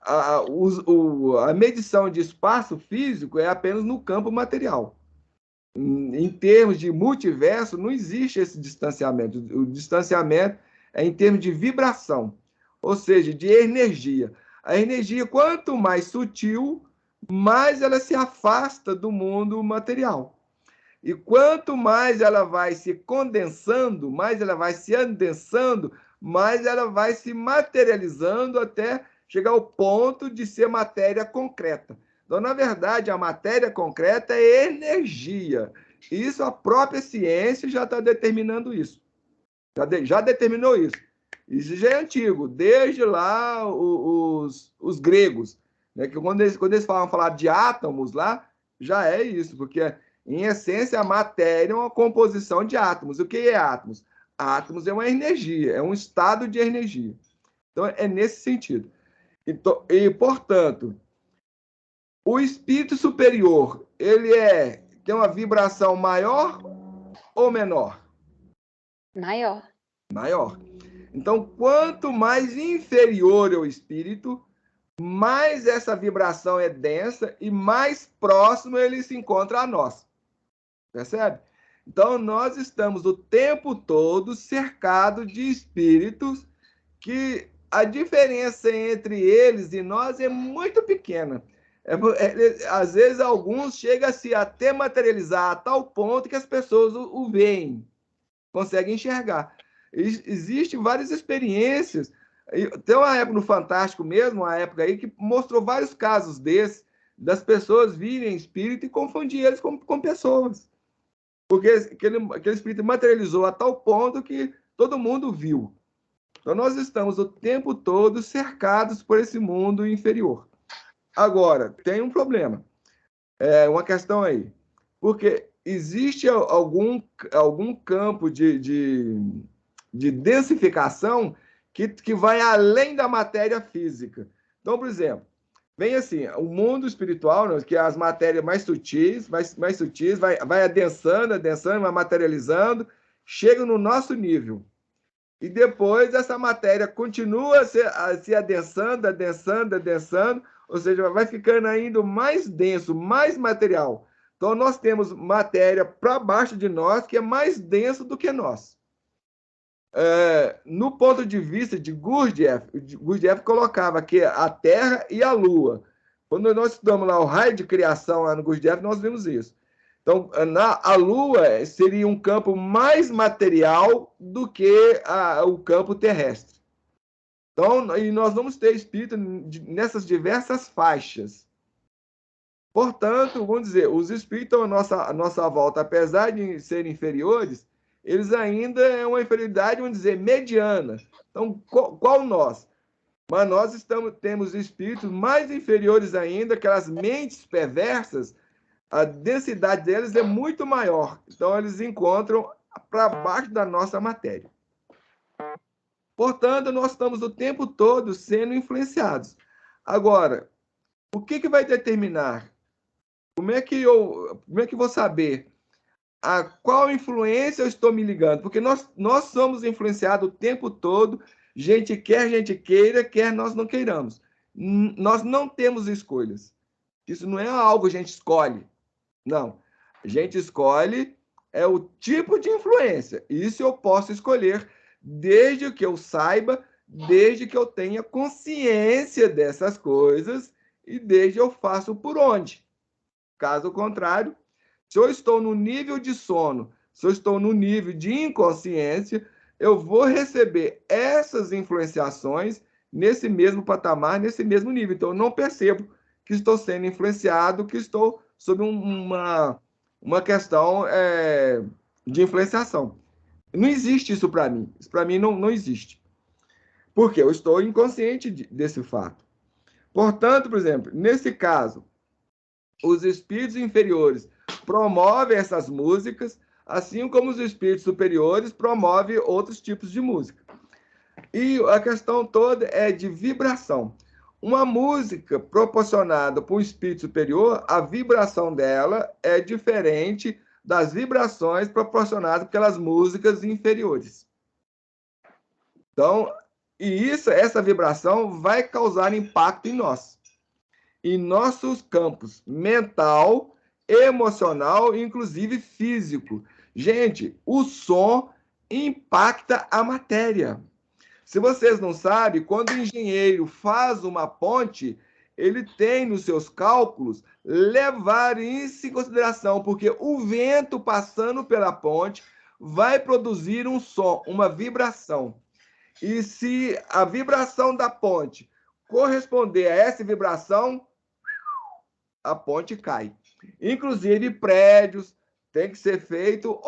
A medição de espaço físico é apenas no campo material. Em termos de multiverso, não existe esse distanciamento. O distanciamento é em termos de vibração, ou seja, de energia. A energia, quanto mais sutil, mais ela se afasta do mundo material. E quanto mais ela vai se condensando, mais ela vai se adensando, mais ela vai se materializando até chegar ao ponto de ser matéria concreta. Então, na verdade, a matéria concreta é energia. Isso, a própria ciência já está determinando isso. Já determinou isso. Isso já é antigo, desde lá os gregos. Né? Que quando eles falar de átomos lá, já é isso, porque, em essência, a matéria é uma composição de átomos. O que é átomos? Átomos é uma energia, é um estado de energia. Então, é nesse sentido. E, portanto, o espírito superior, ele tem uma vibração maior ou menor? Maior. Maior. Então, quanto mais inferior é o espírito, mais essa vibração é densa e mais próximo ele se encontra a nós. Percebe? Então, nós estamos o tempo todo cercados de espíritos que a diferença entre eles e nós é muito pequena. Às vezes, alguns chegam a se até materializar a tal ponto que as pessoas o veem, conseguem enxergar. Existem várias experiências. Tem uma época no Fantástico mesmo, uma época aí que mostrou vários casos desses, das pessoas virem espírito e confundir eles com pessoas. Porque aquele espírito materializou a tal ponto que todo mundo viu. Então, nós estamos o tempo todo cercados por esse mundo inferior. Agora, tem um problema. Uma questão aí. Porque existe algum campo de densificação que vai além da matéria física. Então, por exemplo, vem assim, o mundo espiritual, né, que é as matérias mais sutis, vai adensando, vai materializando, chega no nosso nível. E depois essa matéria continua se adensando, ou seja, vai ficando ainda mais denso, mais material. Então, nós temos matéria para baixo de nós que é mais denso do que nós. No ponto de vista de Gurdjieff colocava que a Terra e a Lua. Quando nós estudamos lá o raio de criação lá no Gurdjieff, nós vimos isso. Então, a Lua seria um campo mais material do que o campo terrestre. Então, e nós vamos ter espírito nessas diversas faixas. Portanto, vamos dizer, os espíritos à nossa volta, apesar de serem inferiores, eles ainda é uma inferioridade, vamos dizer, mediana. Então, qual nós? Mas nós temos espíritos mais inferiores ainda, aquelas mentes perversas, a densidade deles é muito maior. Então, eles encontram para baixo da nossa matéria. Portanto, nós estamos o tempo todo sendo influenciados. Agora, o que vai determinar? Como é que eu vou saber a qual influência eu estou me ligando? Porque nós somos influenciados o tempo todo, gente queira, quer nós não queiramos. Nós não temos escolhas. Isso não é algo que a gente escolhe. Não. A gente escolhe o tipo de influência. Isso eu posso escolher desde que eu saiba, desde que eu tenha consciência dessas coisas e desde que eu faço por onde. Caso contrário, se eu estou no nível de sono, se eu estou no nível de inconsciência, eu vou receber essas influenciações nesse mesmo patamar, nesse mesmo nível. Então, eu não percebo que estou sendo influenciado, que estou sob uma questão de influenciação. Não existe isso para mim. Isso para mim não existe. Porque eu estou inconsciente desse fato. Portanto, por exemplo, nesse caso, os espíritos inferiores promovem essas músicas, assim como os espíritos superiores promovem outros tipos de música. E a questão toda é de vibração. Uma música proporcionada por um espírito superior, a vibração dela é diferente das vibrações proporcionadas pelas músicas inferiores. Então, essa vibração vai causar impacto em nós, em nossos campos mental, emocional e inclusive físico. Gente, o som impacta a matéria. Se vocês não sabem, quando o engenheiro faz uma ponte, ele tem nos seus cálculos levar isso em consideração, porque o vento passando pela ponte vai produzir um som, uma vibração. E se a vibração da ponte corresponder a essa vibração, a ponte cai. Inclusive, prédios têm que ser feito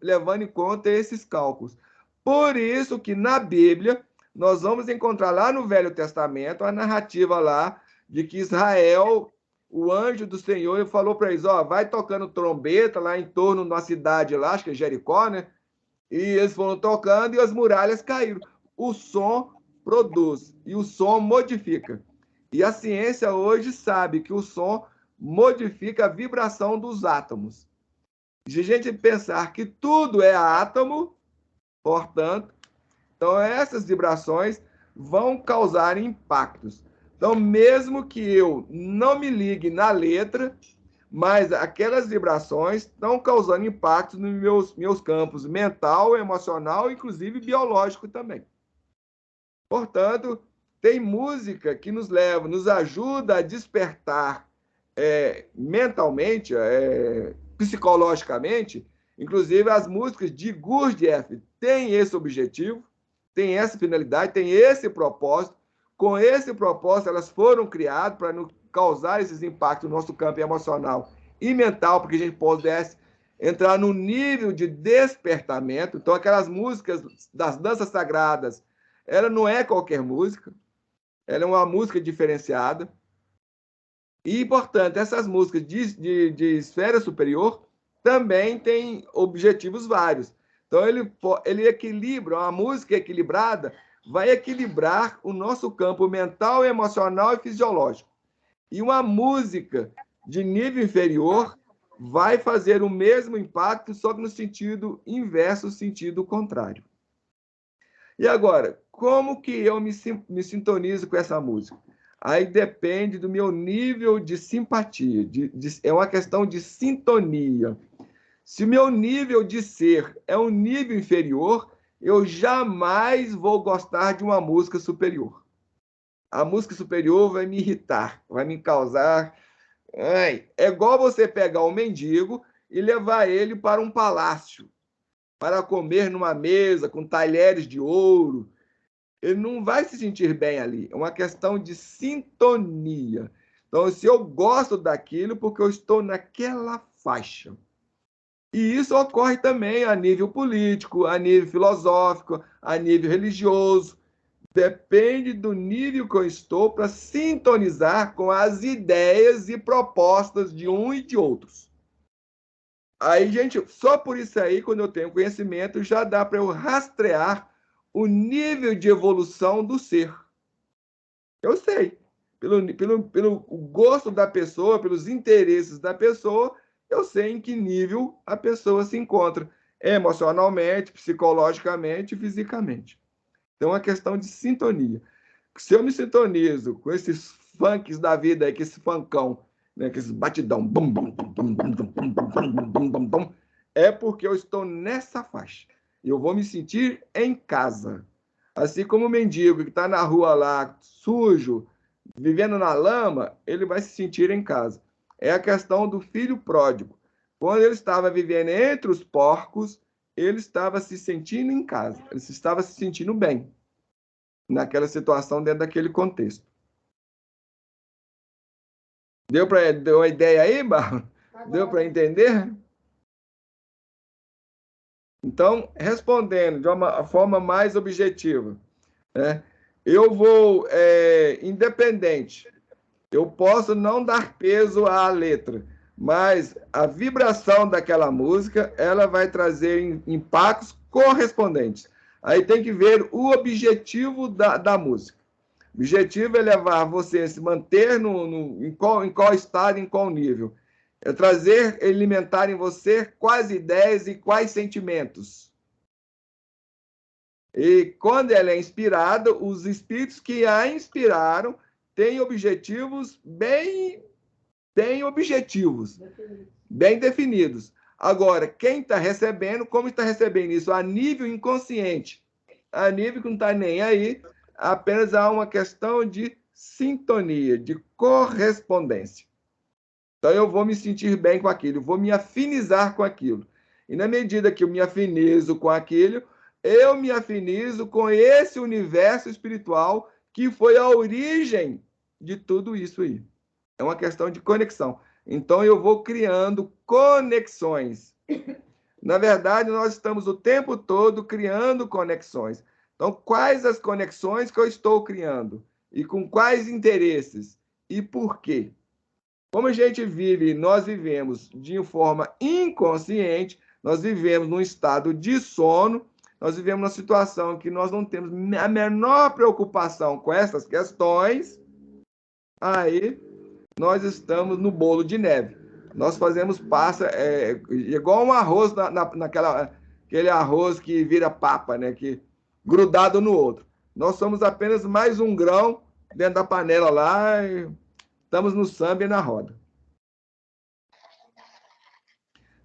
levando em conta esses cálculos. Por isso que na Bíblia nós vamos encontrar lá no Velho Testamento a narrativa lá de que Israel, o anjo do Senhor, falou para eles, vai tocando trombeta lá em torno de uma cidade lá, acho que é Jericó, né? E eles foram tocando e as muralhas caíram. O som produz e o som modifica. E a ciência hoje sabe que o som modifica a vibração dos átomos. Se a gente pensar que tudo é átomo, portanto, então essas vibrações vão causar impactos. Então, mesmo que eu não me ligue na letra, mas aquelas vibrações estão causando impactos nos meus campos mental, emocional, inclusive biológico também. Portanto, tem música que nos ajuda a despertar mentalmente, psicologicamente. Inclusive, as músicas de Gurdjieff têm esse objetivo, têm essa finalidade, têm esse propósito. Com esse propósito, elas foram criadas para nos causar esses impactos no nosso campo emocional e mental, porque a gente pudesse entrar no nível de despertamento. Então, aquelas músicas das danças sagradas, ela não é qualquer música, ela é uma música diferenciada. E, portanto, essas músicas de esfera superior também têm objetivos vários. Então, ele equilibra, uma música equilibrada vai equilibrar o nosso campo mental, emocional e fisiológico. E uma música de nível inferior vai fazer o mesmo impacto, só que no sentido inverso, sentido contrário. E agora, como que eu me sintonizo com essa música? Aí depende do meu nível de simpatia, é uma questão de sintonia. Se o meu nível de ser é um nível inferior, eu jamais vou gostar de uma música superior. A música superior vai me irritar, vai me causar... É igual você pegar um mendigo e levar ele para um palácio, para comer numa mesa com talheres de ouro. Ele não vai se sentir bem ali. É uma questão de sintonia. Então, se eu gosto daquilo, porque eu estou naquela faixa. E isso ocorre também a nível político, a nível filosófico, a nível religioso. Depende do nível que eu estou para sintonizar com as ideias e propostas de um e de outros. Aí, gente, só por isso aí, quando eu tenho conhecimento, já dá para eu rastrear o nível de evolução do ser. Eu sei. Pelo gosto da pessoa, pelos interesses da pessoa, eu sei em que nível a pessoa se encontra, emocionalmente, psicologicamente e fisicamente. Então, é uma questão de sintonia. Se eu me sintonizo com esses funks da vida aí, com esse funkão, né, com esse batidão, bum, bum, bum, bum, bum, bum, bum, bum, bum, bum, bum, é porque eu estou nessa faixa. Eu vou me sentir em casa. Assim como o mendigo que está na rua lá, sujo, vivendo na lama, ele vai se sentir em casa. É a questão do filho pródigo. Quando ele estava vivendo entre os porcos, ele estava se sentindo em casa, ele estava se sentindo bem naquela situação, dentro daquele contexto. Deu uma ideia aí, Barro? Deu para entender? Então, respondendo de uma forma mais objetiva, né? Eu vou, independente, eu posso não dar peso à letra, mas a vibração daquela música, ela vai trazer impactos correspondentes. Aí tem que ver o objetivo da música. O objetivo é levar você a se manter em qual estado, em qual nível. É trazer, alimentar em você quais ideias e quais sentimentos. E quando ela é inspirada, os espíritos que a inspiraram têm objetivos bem objetivos, bem definidos. Agora, quem está recebendo, como está recebendo isso? A nível inconsciente, a nível que não está nem aí, apenas há uma questão de sintonia, de correspondência. Então, eu vou me sentir bem com aquilo, vou me afinizar com aquilo. E na medida que eu me afinizo com aquilo, eu me afinizo com esse universo espiritual que foi a origem de tudo isso aí. É uma questão de conexão. Então, eu vou criando conexões. Na verdade, nós estamos o tempo todo criando conexões. Então, quais as conexões que eu estou criando? E com quais interesses? E por quê? Como a gente vive, nós vivemos de forma inconsciente, nós vivemos num estado de sono, nós vivemos numa situação que nós não temos a menor preocupação com essas questões, aí nós estamos no bolo de neve. Nós fazemos passa, igual um arroz aquele arroz que vira papa, né? Que, grudado no outro. Nós somos apenas mais um grão dentro da panela lá e estamos no samba e na roda.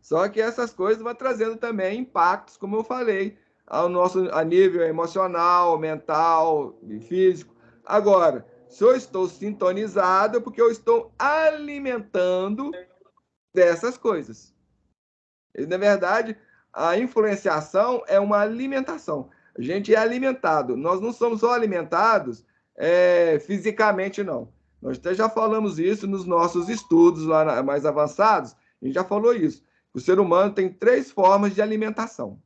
Só que essas coisas vão trazendo também impactos, como eu falei, a nível emocional, mental e físico. Agora, se eu estou sintonizado, é porque eu estou alimentando dessas coisas. E, na verdade, a influenciação é uma alimentação. A gente é alimentado. Nós não somos só alimentados fisicamente, não. Nós até já falamos isso nos nossos estudos lá mais avançados. A gente já falou isso. O ser humano tem 3 formas de alimentação.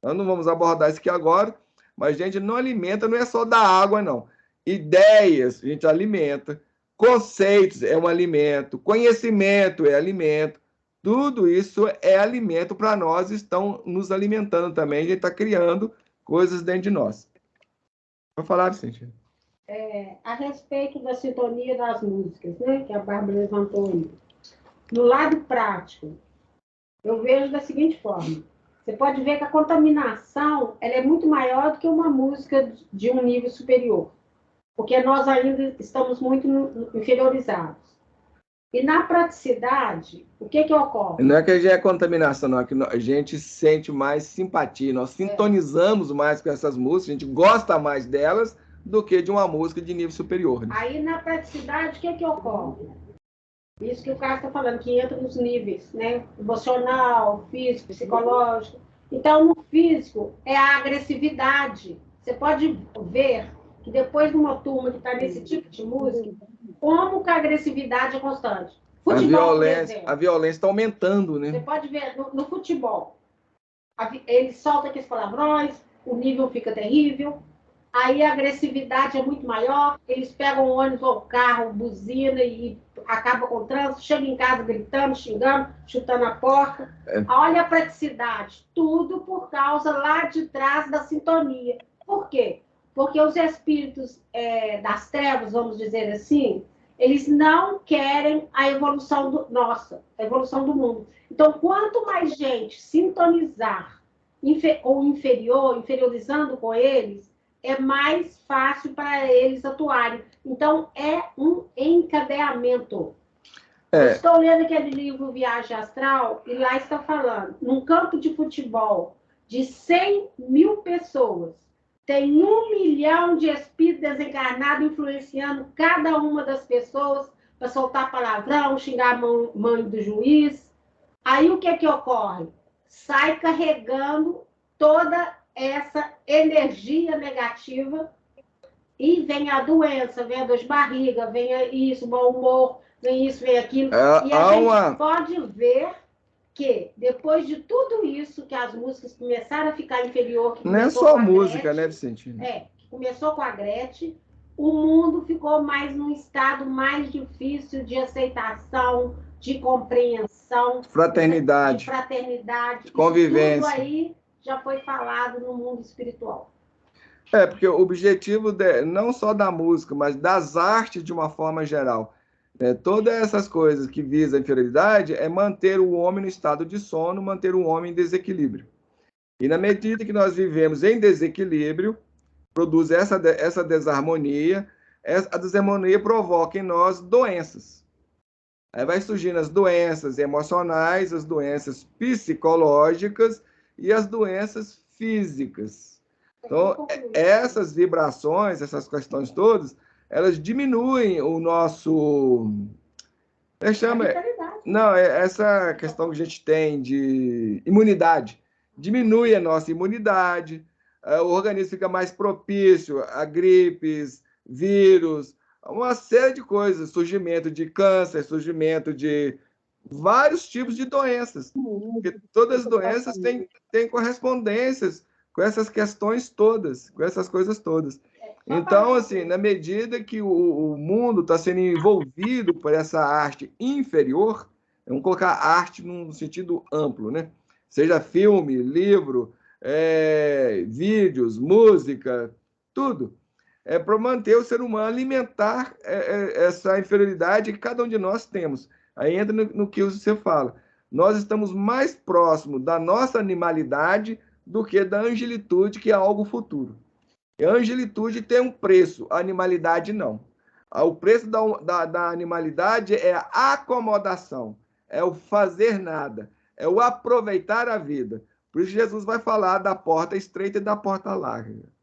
Nós não vamos abordar isso aqui agora, mas a gente não alimenta, não é só da água, não. Ideias, a gente alimenta. Conceitos é um alimento. Conhecimento é alimento. Tudo isso é alimento para nós, estão nos alimentando também. A gente está criando coisas dentro de nós. Vou falar, Vicente. A respeito da sintonia das músicas, né, que a Bárbara levantou aí. No lado prático, eu vejo da seguinte forma. Você pode ver que a contaminação ela é muito maior do que uma música de um nível superior. Porque nós ainda estamos muito inferiorizados. E na praticidade, o que ocorre? Não é que a gente é contaminação, não. É que a gente sente mais simpatia. Nós sintonizamos mais com essas músicas, a gente gosta mais delas do que de uma música de nível superior. Né? Aí, na praticidade, o que ocorre? Isso que o Carlos está falando, que entra nos níveis, né? Emocional, físico, psicológico. Então, no físico, é a agressividade. Você pode ver que depois de uma turma que está nesse tipo de música, como que a agressividade é constante. Futebol, a violência está aumentando, né? Você pode ver no futebol. Ele solta aqueles palavrões, o nível fica terrível, aí a agressividade é muito maior, eles pegam o ônibus ou o carro, buzina e acaba com o trânsito, chega em casa gritando, xingando, chutando a porta. Olha a praticidade, tudo por causa lá de trás da sintonia. Por quê? Porque os espíritos das trevas, vamos dizer assim, eles não querem a evolução nossa, a evolução do mundo. Então, quanto mais gente sintonizar ou inferiorizando com eles, é mais fácil para eles atuarem. Então, é um encadeamento. Eu estou lendo aquele livro Viagem Astral, e lá está falando, num campo de futebol de 100 mil pessoas, tem 1 milhão de espíritos desencarnados influenciando cada uma das pessoas para soltar palavrão, xingar a mãe do juiz. Aí o que ocorre? Sai carregando toda essa energia negativa e vem a doença, vem a dor de barriga, vem isso, mau humor, vem isso, vem aquilo. E a gente pode ver que, depois de tudo isso, que as músicas começaram a ficar inferior... Não é só música, né, Vicentino? Que começou com a Gretchen, o mundo ficou mais num estado mais difícil de aceitação, de compreensão, fraternidade, de fraternidade, convivência. Tudo aí já foi falado no mundo espiritual. Porque o objetivo não só da música, mas das artes de uma forma geral, todas essas coisas que visam a inferioridade é manter o homem no estado de sono, manter o homem em desequilíbrio. E na medida que nós vivemos em desequilíbrio, produz essa desarmonia, a desarmonia provoca em nós doenças. Aí vai surgindo as doenças emocionais, as doenças psicológicas e as doenças físicas. Então, essas vibrações, essas questões todas, elas diminuem o nosso... essa questão que a gente tem de imunidade. Diminui a nossa imunidade, o organismo fica mais propício a gripes, vírus, uma série de coisas, surgimento de câncer, surgimento de vários tipos de doenças. Porque todas as doenças têm correspondências com essas questões todas, com essas coisas todas. Então, assim, na medida que o mundo está sendo envolvido por essa arte inferior, vamos colocar arte num sentido amplo, né? Seja filme, livro, vídeos, música, tudo. É para manter o ser humano, alimentar essa inferioridade que cada um de nós temos. Aí entra no que você fala. Nós estamos mais próximos da nossa animalidade do que da angelitude, que é algo futuro. E a angelitude tem um preço, a animalidade não. O preço da animalidade é a acomodação, é o fazer nada, é o aproveitar a vida. Por isso Jesus vai falar da porta estreita e da porta larga.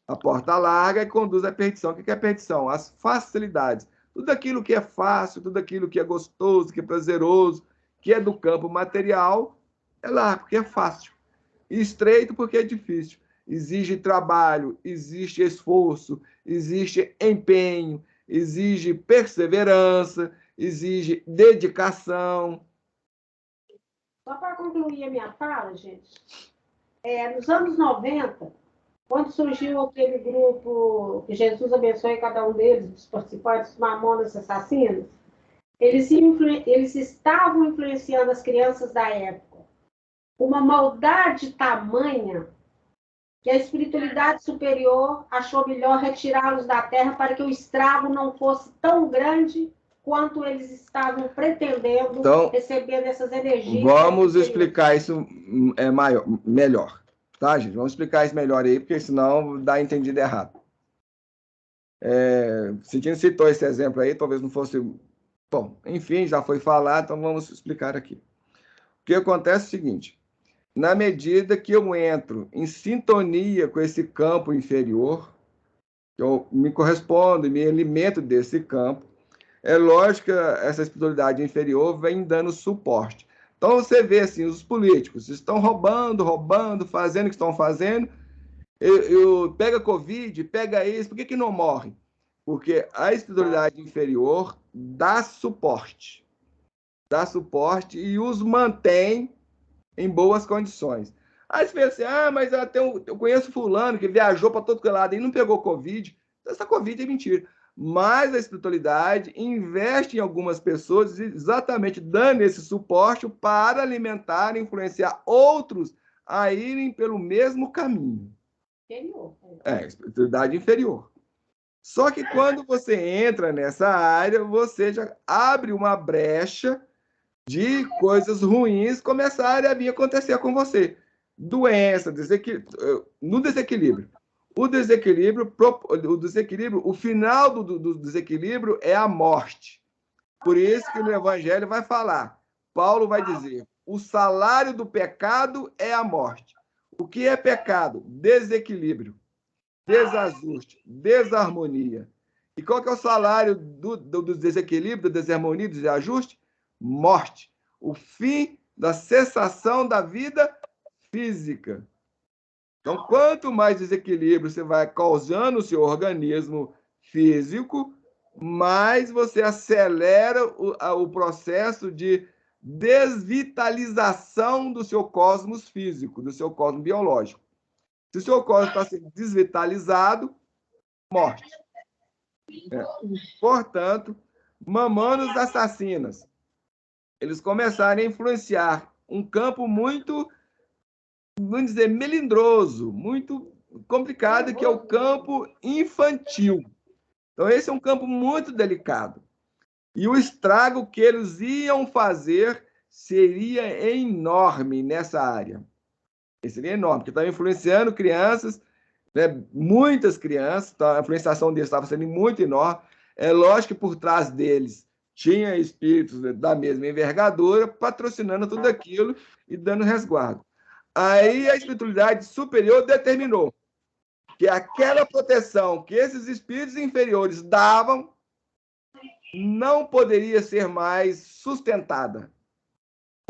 A porta larga conduz à perdição. O que é perdição? As facilidades. Tudo aquilo que é fácil, tudo aquilo que é gostoso, que é prazeroso, que é do campo material, é largo, porque é fácil. E estreito, porque é difícil. Exige trabalho, existe esforço, existe empenho, exige perseverança, exige dedicação. Só para concluir a minha fala, gente, nos anos 90, quando surgiu aquele grupo, que Jesus abençoe cada um deles, os participantes, Mamonas Assassinos, eles estavam influenciando as crianças da época. Uma maldade tamanha que a espiritualidade superior achou melhor retirá-los da Terra para que o estrago não fosse tão grande quanto eles estavam pretendendo, recebendo essas energias. Vamos explicar isso melhor. Tá, gente? Vamos explicar isso melhor aí, porque senão dá entendido errado. Cintino citou esse exemplo aí, talvez não fosse... Bom, enfim, já foi falado, então vamos explicar aqui. O que acontece é o seguinte: na medida que eu entro em sintonia com esse campo inferior, eu me correspondo e me alimento desse campo, é lógico que essa espiritualidade inferior vem dando suporte. Então, você vê assim, os políticos estão roubando, fazendo o que estão fazendo, pega Covid, pega isso, por que não morre? Porque a espiritualidade inferior dá suporte e os mantém em boas condições. Aí você pensa assim, mas eu conheço fulano que viajou para todo lado e não pegou Covid. Essa Covid é mentira. Mas a espiritualidade investe em algumas pessoas exatamente dando esse suporte para alimentar e influenciar outros a irem pelo mesmo caminho. Inferior. Espiritualidade inferior. Só que quando você entra nessa área, você já abre uma brecha de coisas ruins começarem a vir acontecer com você. Doença, no desequilíbrio. O desequilíbrio, o final do desequilíbrio é a morte. Por isso que no Evangelho vai falar, Paulo vai dizer, o salário do pecado é a morte. O que é pecado? Desequilíbrio, desajuste, desarmonia. E qual que é o salário do desequilíbrio, da desarmonia, do desajuste? Morte. O fim da cessação da vida física. Então, quanto mais desequilíbrio você vai causando no seu organismo físico, mais você acelera o processo de desvitalização do seu cosmos físico, do seu cosmos biológico. Se o seu cosmos está sendo desvitalizado, morte. Portanto, Mamãnos Assassinas, eles começaram a influenciar um campo muito, vamos dizer, melindroso, muito complicado, que é o campo infantil. Então, esse é um campo muito delicado. E o estrago que eles iam fazer seria enorme nessa área. Seria enorme, porque estava influenciando crianças, né, muitas crianças, então a influenciação deles estava sendo muito enorme. É lógico que por trás deles tinha espíritos da mesma envergadura, patrocinando tudo aquilo e dando resguardo. Aí a espiritualidade superior determinou que aquela proteção que esses espíritos inferiores davam não poderia ser mais sustentada.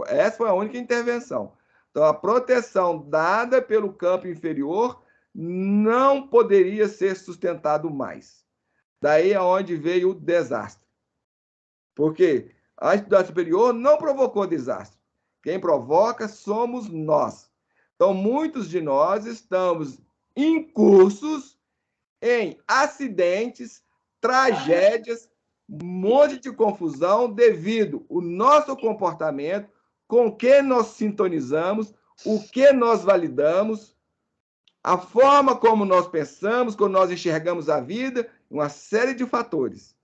Essa foi a única intervenção. Então, a proteção dada pelo campo inferior não poderia ser sustentado mais. Daí é onde veio o desastre. Porque a espiritualidade superior não provocou desastre. Quem provoca somos nós. Então, muitos de nós estamos incursos em acidentes, tragédias, um monte de confusão devido ao nosso comportamento, com o que nós sintonizamos, o que nós validamos, a forma como nós pensamos, como nós enxergamos a vida, uma série de fatores.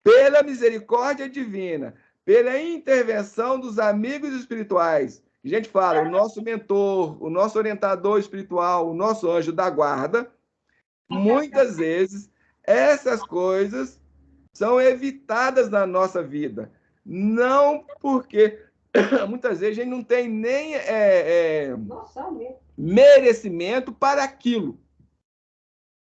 Pela misericórdia divina, pela intervenção dos amigos espirituais, a gente fala, o nosso mentor, o nosso orientador espiritual, o nosso anjo da guarda, muitas vezes essas coisas são evitadas na nossa vida. Não porque muitas vezes a gente não tem nem merecimento para aquilo.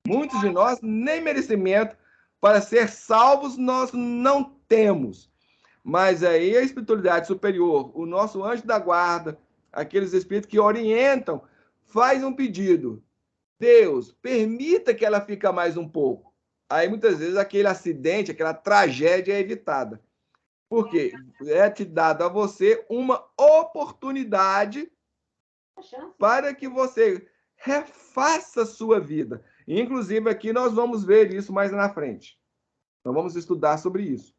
Muitos de nós nem merecimento para ser salvos nós não temos. Mas aí a espiritualidade superior, o nosso anjo da guarda, aqueles espíritos que orientam, faz um pedido. Deus, permita que ela fique mais um pouco. Aí muitas vezes aquele acidente, aquela tragédia é evitada. Por quê? É te dado a você uma oportunidade para que você refaça a sua vida. Inclusive, aqui nós vamos ver isso mais na frente. Nós vamos estudar sobre isso.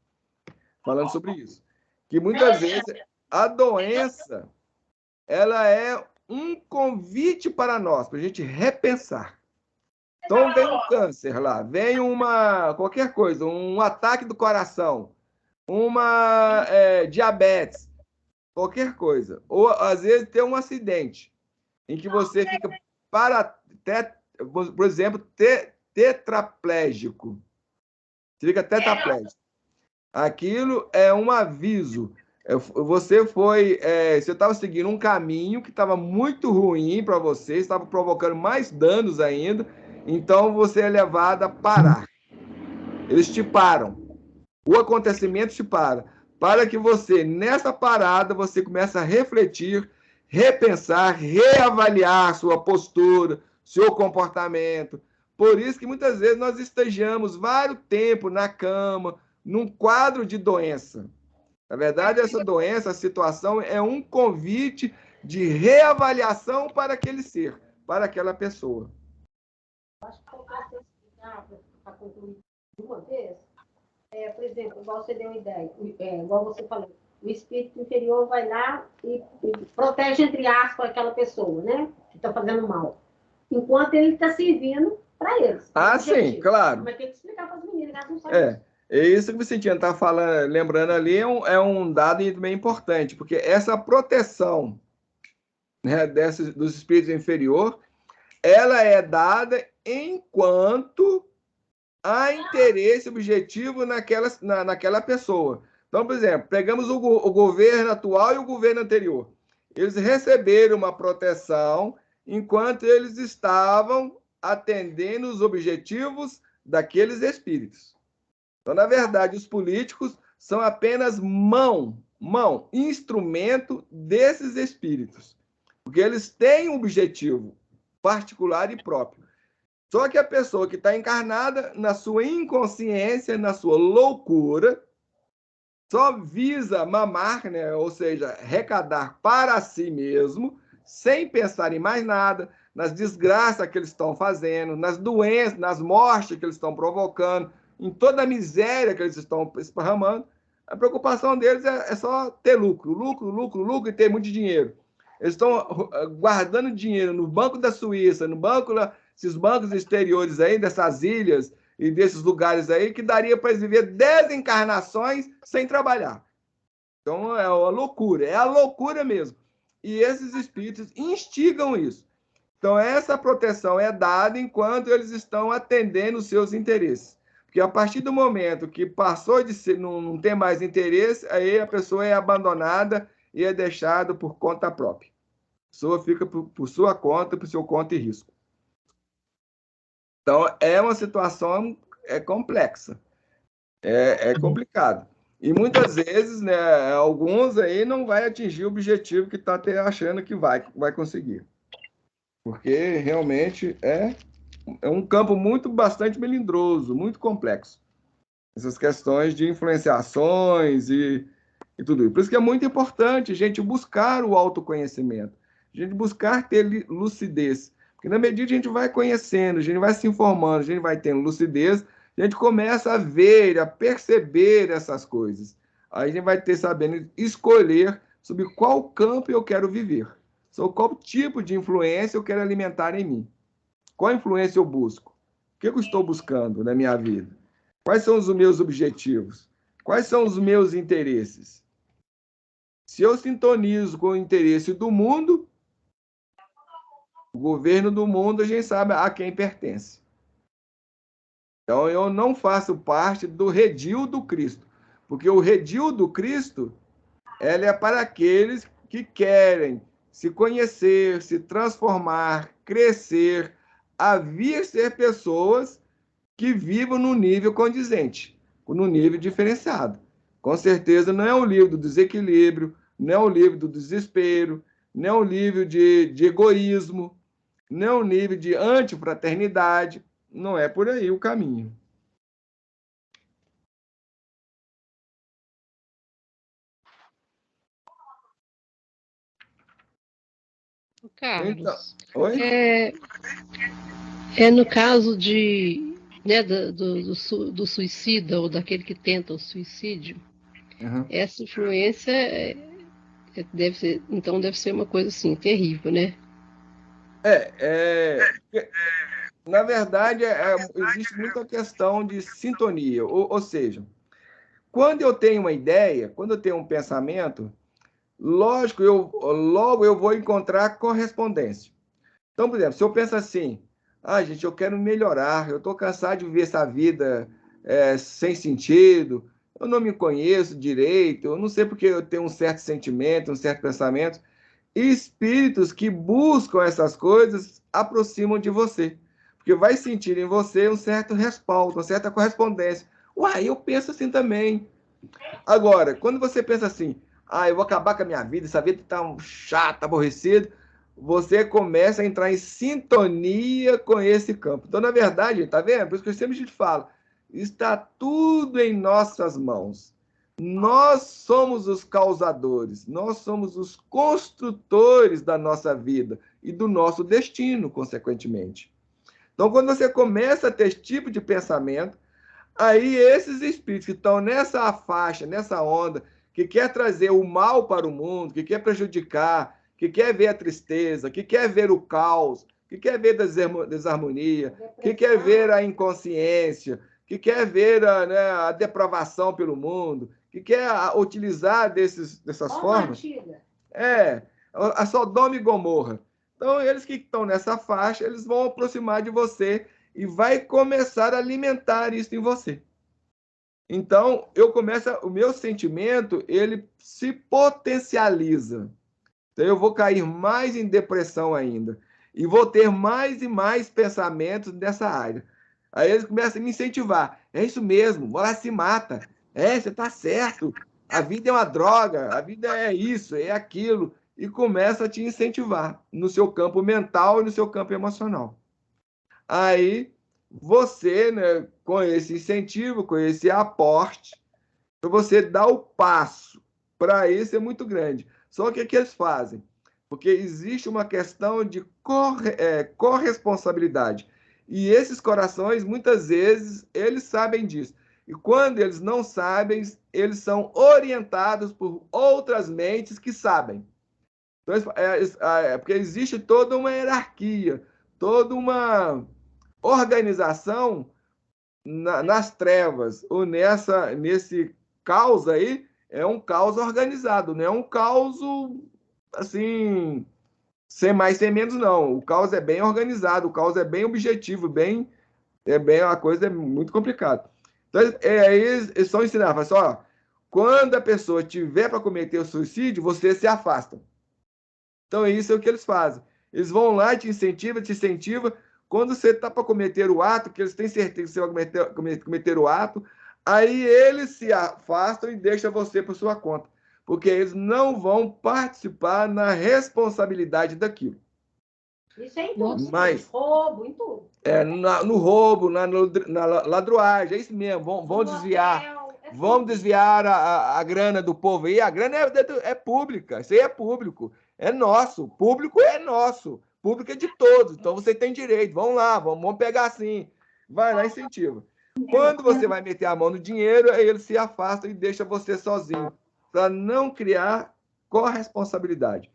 Falando sobre isso. Que muitas vezes a doença, ela é um convite para nós, para a gente repensar. Então, vem um câncer lá, vem qualquer coisa, um ataque do coração, uma diabetes, qualquer coisa. Ou, às vezes, tem um acidente em que você fica, por exemplo, tetraplégico. Você fica tetraplégico. Aquilo é um aviso. Você estava seguindo um caminho que estava muito ruim para você, estava provocando mais danos ainda, então você é levado a parar. Eles te param. O acontecimento te para que você, nessa parada, você comece a refletir, repensar, reavaliar a sua postura, seu comportamento. Por isso que muitas vezes nós estagiamos vários tempos na cama, num quadro de doença. Na verdade, essa doença, a situação, é um convite de reavaliação para aquele ser, para aquela pessoa. Acho que eu posso explicar para concluir de uma vez. Por exemplo, igual você deu uma ideia, igual você falou, o espírito inferior vai lá e protege, entre aspas, aquela pessoa, né? Que está fazendo mal. Enquanto ele está servindo para eles. Ah, sim, claro. Mas tem que explicar para as meninas, elas não sabem disso. É isso que o Vicentinho está falando, lembrando ali, é um dado bem importante, porque essa proteção, né, dos espíritos inferiores, ela é dada enquanto há interesse objetivo naquela pessoa. Então, por exemplo, pegamos o governo atual e o governo anterior. Eles receberam uma proteção enquanto eles estavam atendendo os objetivos daqueles espíritos. Então, na verdade, os políticos são apenas instrumento desses espíritos, porque eles têm um objetivo particular e próprio. Só que a pessoa que está encarnada, na sua inconsciência, na sua loucura, só visa mamar, né? Ou seja, arrecadar para si mesmo, sem pensar em mais nada, nas desgraças que eles estão fazendo, nas doenças, nas mortes que eles estão provocando, em toda a miséria que eles estão esparramando. A preocupação deles é só ter lucro e ter muito dinheiro. Eles estão guardando dinheiro no Banco da Suíça, no banco, esses bancos exteriores aí, dessas ilhas e desses lugares aí, que daria para eles viver 10 encarnações sem trabalhar. Então, é uma loucura, é a loucura mesmo. E esses espíritos instigam isso. Então, essa proteção é dada enquanto eles estão atendendo os seus interesses. Porque a partir do momento que passou de ser, não tem mais interesse, aí a pessoa é abandonada e é deixada por conta própria. A pessoa fica por sua conta, por seu conta e risco. Então, é uma situação complexa, é complicado. E muitas vezes, né, alguns aí não vai atingir o objetivo que está achando que vai conseguir. Porque realmente é um campo bastante melindroso, muito complexo. Essas questões de influenciações e tudo isso. Por isso que é muito importante a gente buscar o autoconhecimento, a gente buscar ter lucidez. Porque na medida que a gente vai conhecendo, a gente vai se informando, a gente vai tendo lucidez, a gente começa a ver, a perceber essas coisas. Aí a gente vai ter sabendo escolher sobre qual campo eu quero viver, sobre qual tipo de influência eu quero alimentar em mim. Qual influência eu busco? O que eu estou buscando na minha vida? Quais são os meus objetivos? Quais são os meus interesses? Se eu sintonizo com o interesse do mundo, o governo do mundo, a gente sabe a quem pertence. Então, eu não faço parte do redil do Cristo, porque o redil do Cristo ele é para aqueles que querem se conhecer, se transformar, crescer, a vir ser pessoas que vivam no nível condizente, no nível diferenciado. Com certeza não é um livro do desequilíbrio, não é um livro do desespero, não é um livro de egoísmo, não é um nível de antifraternidade, não é por aí o caminho. Carlos, então, oi? No caso de, né, do suicida ou daquele que tenta o suicídio, essa influência deve ser uma coisa assim terrível, né? Na verdade, existe muita questão de sintonia, ou seja, quando eu tenho uma ideia, quando eu tenho um pensamento, lógico, logo eu vou encontrar correspondência. Então, por exemplo, se eu penso assim, gente, eu quero melhorar, eu estou cansado de viver essa vida sem sentido, eu não me conheço direito, eu não sei porque eu tenho um certo sentimento, um certo pensamento. Espíritos que buscam essas coisas aproximam de você, porque vai sentir em você um certo respaldo, uma certa correspondência. Eu penso assim também. Agora, quando você pensa assim, eu vou acabar com a minha vida, essa vida está chata, aborrecida, você começa a entrar em sintonia com esse campo. Então, na verdade, tá vendo? Por isso que eu sempre te falo, está tudo em nossas mãos. Nós somos os causadores, nós somos os construtores da nossa vida e do nosso destino, consequentemente. Então, quando você começa a ter esse tipo de pensamento, aí esses espíritos que estão nessa faixa, nessa onda, que quer trazer o mal para o mundo, que quer prejudicar, que quer ver a tristeza, que quer ver o caos, que quer ver a desarmonia, que quer ver a inconsciência, que quer ver a depravação pelo mundo, que quer utilizar dessas formas. A Sodoma e Gomorra. Então, eles que estão nessa faixa, eles vão aproximar de você e vai começar a alimentar isso em você. Então, o meu sentimento, ele se potencializa. Então, eu vou cair mais em depressão ainda. E vou ter mais e mais pensamentos nessa área. Aí eles começam a me incentivar. É isso mesmo, vai lá, se mata. Você está certo. A vida é uma droga, a vida é isso, é aquilo. E começa a te incentivar no seu campo mental e no seu campo emocional. Aí você, né, com esse incentivo, com esse aporte, você dá o passo para isso é muito grande. Só que o que eles fazem? Porque existe uma questão de corresponsabilidade. E esses corações, muitas vezes, eles sabem disso. E quando eles não sabem, eles são orientados por outras mentes que sabem. Então, porque existe toda uma hierarquia, toda uma organização nas trevas, ou nesse caos aí, é um caos organizado, não é um caos assim, sem mais, sem menos, não. O caos é bem organizado, o caos é bem objetivo, a coisa é muito complicada. Então, eles só ensinavam, assim, ó, quando a pessoa tiver para cometer o suicídio, você se afasta. Então, isso é o que eles fazem. Eles vão lá, te incentivam. Quando você está para cometer o ato, que eles têm certeza que você vai cometer o ato, aí eles se afastam e deixam você por sua conta. Porque eles não vão participar na responsabilidade daquilo. Isso é em tudo. Mas, roubo, em tudo. No roubo, na ladruagem, é isso mesmo. Vão desviar. Vamos desviar a grana do povo aí. A grana é pública. Isso aí é público. É nosso. Público é nosso. Público é de todos. Então você tem direito. Vamos lá, vamos pegar assim. Vai lá, incentiva. Quando você vai meter a mão no dinheiro, aí ele se afasta e deixa você sozinho. Para não criar corresponsabilidade.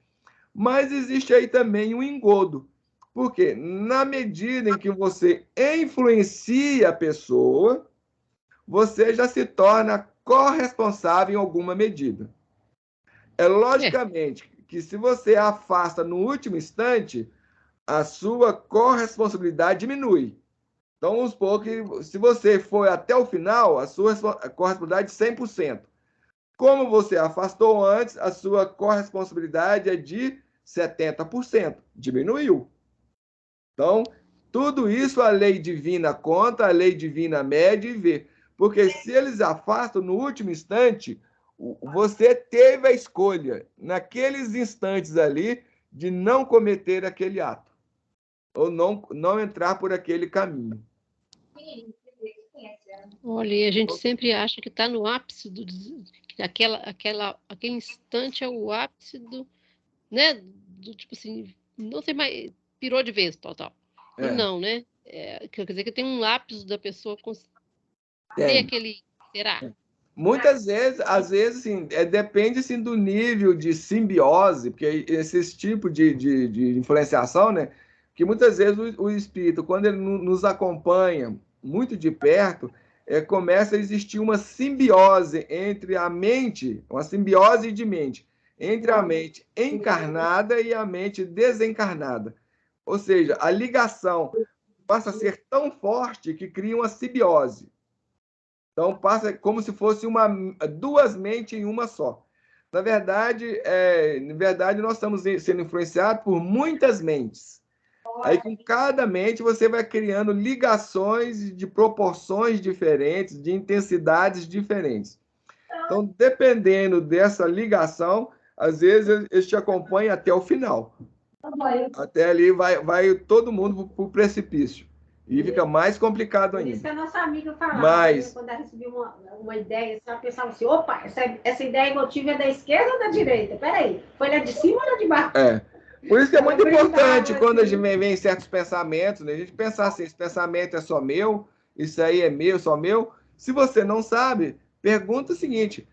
Mas existe aí também um engodo. Porque na medida em que você influencia a pessoa, você já se torna corresponsável em alguma medida. Logicamente que se você afasta no último instante, a sua corresponsabilidade diminui. Então, vamos supor que se você foi até o final, a sua corresponsabilidade é 100%. Como você afastou antes, a sua corresponsabilidade é de 70%. Diminuiu. Então, tudo isso a lei divina conta, a lei divina mede e vê. Porque se eles afastam no último instante, você teve a escolha, naqueles instantes ali, de não cometer aquele ato. Ou não entrar por aquele caminho. Olha, a gente sempre acha que está no ápice que aquele instante é o ápice né? Tipo assim, não sei mais, pirou de vez, tal. E não, né? Quer dizer que tem um lápis da pessoa ter aquele. Será? Muitas vezes, às vezes, assim, depende assim, do nível de simbiose, porque esse tipo de influenciação, né? Que muitas vezes o espírito, quando ele nos acompanha muito de perto, começa a existir uma simbiose entre a mente, uma simbiose de mente, entre a mente encarnada e a mente desencarnada. Ou seja, a ligação passa a ser tão forte que cria uma simbiose. Então, passa como se fosse duas mentes em uma só. Na verdade, nós estamos sendo influenciados por muitas mentes. Aí, com cada mente, você vai criando ligações de proporções diferentes, de intensidades diferentes. Então, dependendo dessa ligação, às vezes eles te acompanham até o final. Até ali vai todo mundo para o precipício. E fica mais complicado ainda. Por isso que a nossa amiga falava, quando ela recebia uma ideia, ela pensava assim, opa, essa ideia que eu tive é da esquerda ou da direita? Peraí, foi lá de cima ou lá de baixo? Por isso que é muito importante quando a gente vem certos pensamentos, né? A gente pensar assim, esse pensamento é só meu, isso aí é meu, só meu. Se você não sabe, pergunta o seguinte,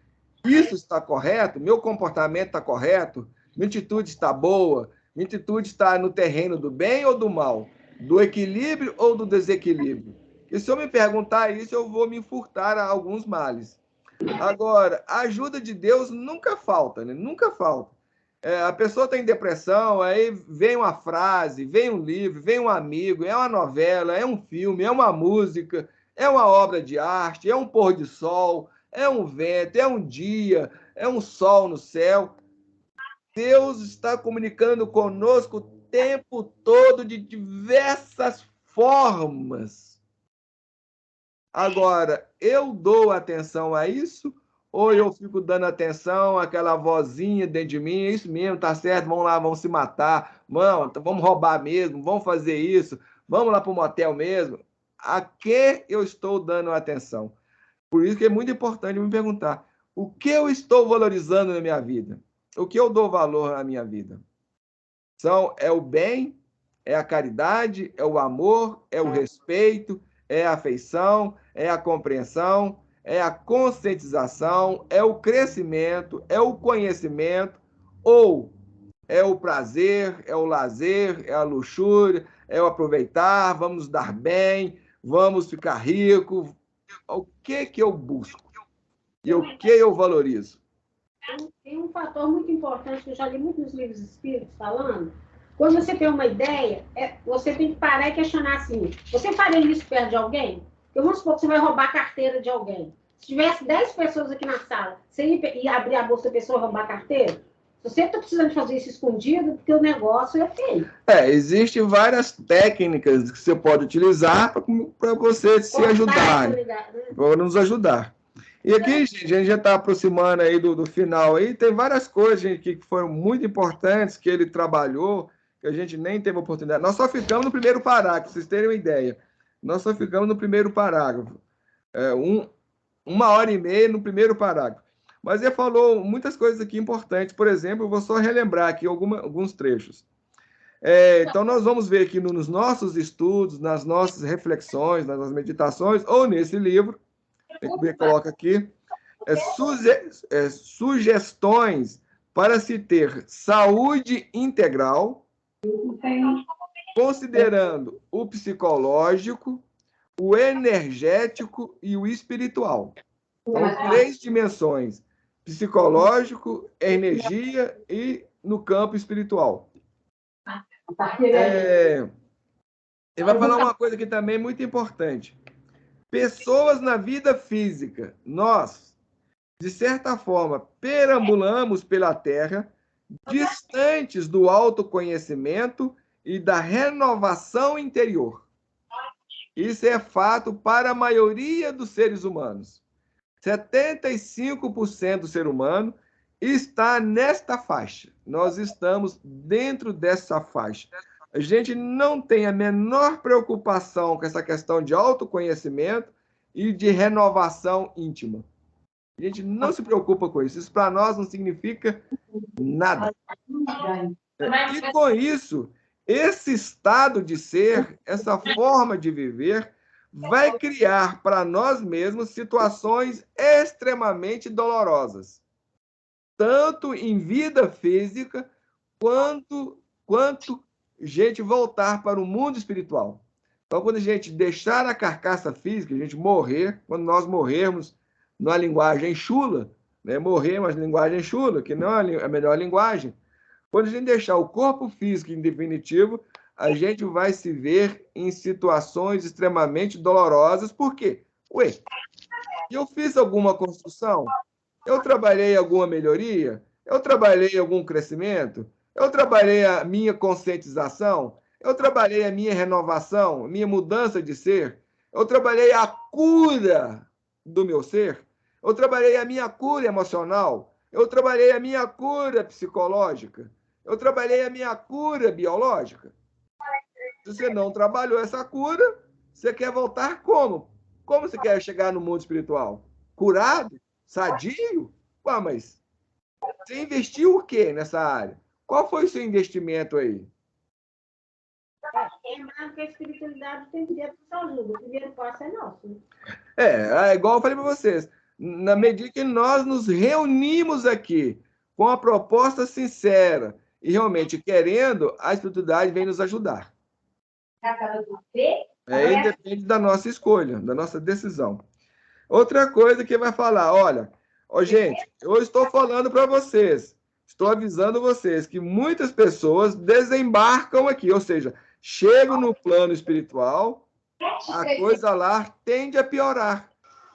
isso está correto? Meu comportamento está correto? Minha atitude está boa? Minha atitude está no terreno do bem ou do mal? Do equilíbrio ou do desequilíbrio? E se eu me perguntar isso, eu vou me furtar a alguns males. Agora, a ajuda de Deus nunca falta, né? Nunca falta. A pessoa tem depressão, aí vem uma frase, vem um livro, vem um amigo, é uma novela, é um filme, é uma música, é uma obra de arte, é um pôr de sol, é um vento, é um dia, é um sol no céu. Deus está comunicando conosco o tempo todo de diversas formas. Agora, eu dou atenção a isso ou eu fico dando atenção àquela vozinha dentro de mim? É isso mesmo, tá certo, vamos lá, vamos se matar, vamos roubar mesmo, vamos fazer isso, vamos lá para o motel mesmo. A que eu estou dando atenção? Por isso que é muito importante me perguntar, o que eu estou valorizando na minha vida? O que eu dou valor na minha vida? É o bem, é a caridade, é o amor, é o respeito, é a afeição, é a compreensão, é a conscientização, é o crescimento, é o conhecimento, ou é o prazer, é o lazer, é a luxúria, é o aproveitar, vamos nos dar bem, vamos ficar rico. O que eu busco? E o que eu valorizo? Tem um fator muito importante que eu já li muito nos livros espíritos falando. Quando você tem uma ideia, você tem que parar e questionar assim: você faria isso perto de alguém? Porque vamos supor que você vai roubar a carteira de alguém. Se tivesse 10 pessoas aqui na sala, você ia abrir a bolsa da pessoa e roubar a carteira? Você está precisando fazer isso escondido, porque o negócio é feio. Existem várias técnicas que você pode utilizar para você se ajudar, para nos ajudar. E aqui, gente, a gente já está aproximando aí do final aí, tem várias coisas, gente, que foram muito importantes que ele trabalhou, que a gente nem teve oportunidade. Nós só ficamos no primeiro parágrafo, para vocês terem uma ideia. Nós só ficamos no primeiro parágrafo. 1h30 no primeiro parágrafo. Mas ele falou muitas coisas aqui importantes. Por exemplo, eu vou só relembrar aqui alguns trechos. Então, nós vamos ver aqui nos nossos estudos, nas nossas reflexões, nas nossas meditações, ou nesse livro, coloca aqui, sugestões para se ter saúde integral, considerando o psicológico, o energético e o espiritual. São 3 dimensões: psicológico, energia e no campo espiritual. Ele vai falar uma coisa aqui também muito importante. Pessoas na vida física, nós, de certa forma, perambulamos pela Terra, distantes do autoconhecimento e da renovação interior. Isso é fato para a maioria dos seres humanos. 75% do ser humano está nesta faixa. Nós estamos dentro dessa faixa. A gente não tem a menor preocupação com essa questão de autoconhecimento e de renovação íntima. A gente não se preocupa com isso. Isso para nós não significa nada. E com isso, esse estado de ser, essa forma de viver, vai criar para nós mesmos situações extremamente dolorosas, tanto em vida física, quanto gente voltar para o mundo espiritual. Então, quando a gente deixar a carcaça física, a gente morrer, quando nós morrermos na linguagem chula, né? Morremos na linguagem chula, que não é a melhor linguagem, quando a gente deixar o corpo físico em definitivo, a gente vai se ver em situações extremamente dolorosas. Por quê? Eu fiz alguma construção? Eu trabalhei alguma melhoria? Eu trabalhei algum crescimento? Eu trabalhei a minha conscientização? Eu trabalhei a minha renovação, minha mudança de ser? Eu trabalhei a cura do meu ser? Eu trabalhei a minha cura emocional? Eu trabalhei a minha cura psicológica? Eu trabalhei a minha cura biológica? Se você não trabalhou essa cura, você quer voltar como? Como você quer chegar no mundo espiritual? Curado? Sadio? Mas você investiu o quê nessa área? Qual foi o seu investimento aí? Lembrando que a espiritualidade tem que ter ajuda. O primeiro passo é nosso. Igual eu falei para vocês. Na medida que nós nos reunimos aqui com a proposta sincera e realmente querendo, a espiritualidade vem nos ajudar. Aí depende da nossa escolha, da nossa decisão. Outra coisa que vai falar, olha, gente, eu estou falando para vocês, estou avisando vocês que muitas pessoas desembarcam aqui, ou seja, chegam no plano espiritual, a coisa lá tende a piorar.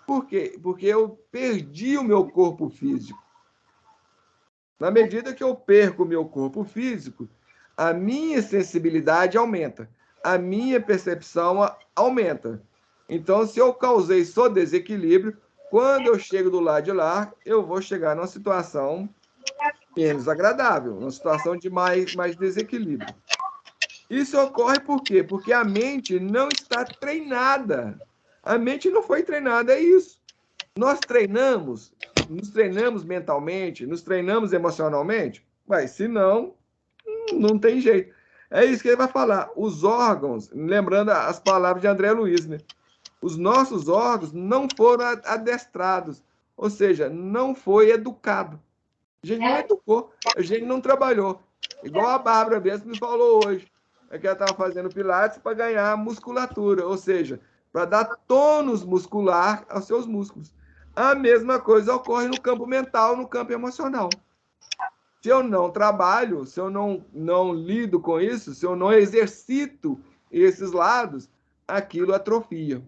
Por quê? Porque eu perdi o meu corpo físico. Na medida que eu perco o meu corpo físico, a minha sensibilidade aumenta, a minha percepção aumenta. Então, se eu causei só desequilíbrio, quando eu chego do lado de lá, eu vou chegar numa situação menos agradável, numa situação de mais desequilíbrio. Isso ocorre por quê? Porque a mente não está treinada. A mente não foi treinada, é isso. Nós nos treinamos mentalmente, nos treinamos emocionalmente, mas se não, não tem jeito. É isso que ele vai falar. Os órgãos, lembrando as palavras de André Luiz, né? Os nossos órgãos não foram adestrados, ou seja, não foi educado. A gente não educou, a gente não trabalhou. Igual a Bárbara mesmo me falou hoje, é que ela estava fazendo pilates para ganhar musculatura, ou seja, para dar tônus muscular aos seus músculos. A mesma coisa ocorre no campo mental, no campo emocional. Se eu não trabalho, se eu não lido com isso, se eu não exercito esses lados, aquilo atrofia.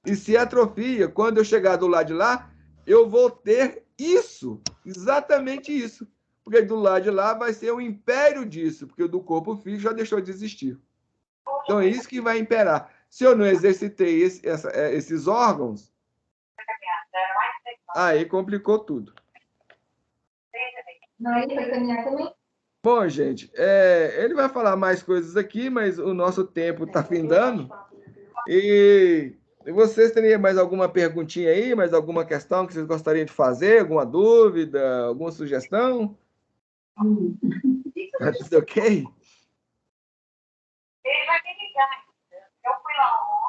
E se atrofia, quando eu chegar do lado de lá, eu vou ter isso, exatamente isso. Porque do lado de lá vai ser o império disso, porque do corpo físico já deixou de existir. Então é isso que vai imperar. Se eu não exercitei esses órgãos, aí complicou tudo. Bom, gente, ele vai falar mais coisas aqui, mas o nosso tempo está findando. E vocês teriam mais alguma perguntinha aí, mais alguma questão que vocês gostariam de fazer, alguma dúvida, alguma sugestão? Tá tudo ok?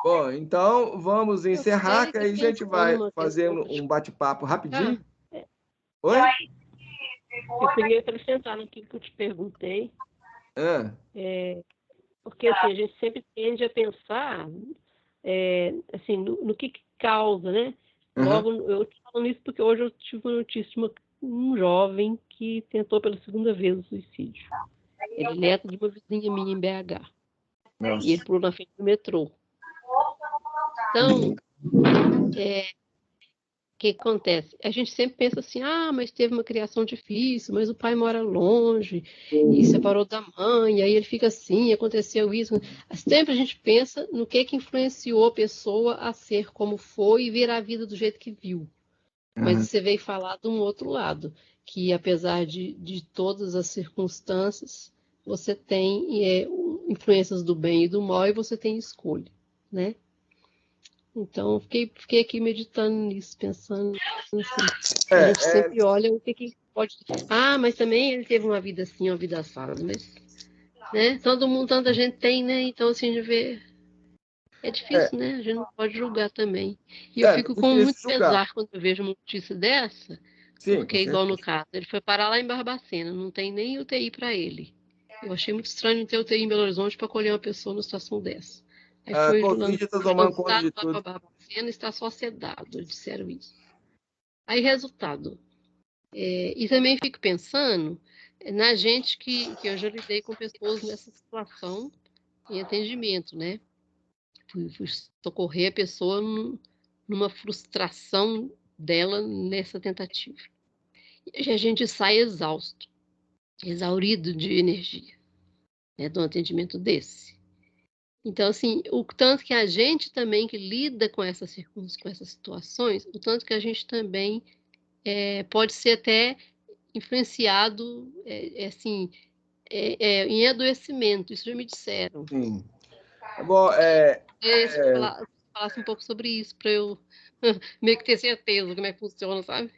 Bom, então vamos encerrar, que aí a gente vai fazer um bate-papo rapidinho. Oi? Eu queria acrescentar no que eu te perguntei. Porque assim, a gente sempre tende a pensar assim, no que causa, né? Logo, eu te falo isso porque hoje eu tive uma notícia de um jovem que tentou pela segunda vez o suicídio. Ele é neto de uma vizinha minha em BH. Nossa. E ele pulou na frente do metrô. Então, o que acontece? A gente sempre pensa assim, mas teve uma criação difícil, mas o pai mora longe, e separou da mãe, aí ele fica assim, aconteceu isso. Sempre a gente pensa no que influenciou a pessoa a ser como foi e ver a vida do jeito que viu. Mas você veio falar de um outro lado, que apesar de todas as circunstâncias, você tem influências do bem e do mal, e você tem escolha, né? Então, fiquei aqui meditando nisso, pensando assim. A gente sempre olha o que pode... mas também ele teve uma vida assim, uma vida assada, mas... Né? Tanta gente tem, né? Então, assim, de ver... É difícil, né? A gente não pode julgar também. E eu fico com muito pesar quando eu vejo uma notícia dessa, porque, igual no caso, ele foi parar lá em Barbacena, não tem nem UTI para ele. Eu achei muito estranho não ter UTI em Belo Horizonte para acolher uma pessoa numa situação dessa. Aí foi Covid está tomando conta de tudo. Está só sedado, disseram isso. Aí, resultado. E também fico pensando na gente que eu já lidei com pessoas nessa situação em atendimento, né? Fui socorrer a pessoa numa frustração dela nessa tentativa. E a gente sai exausto, exaurido de energia, né, de um atendimento desse. Então, assim, o tanto que a gente também que lida com essas situações, o tanto que a gente também pode ser até influenciado, assim, em adoecimento. Isso já me disseram. Sim. Bom, falasse um pouco sobre isso, para eu meio que ter certeza como é que funciona, sabe?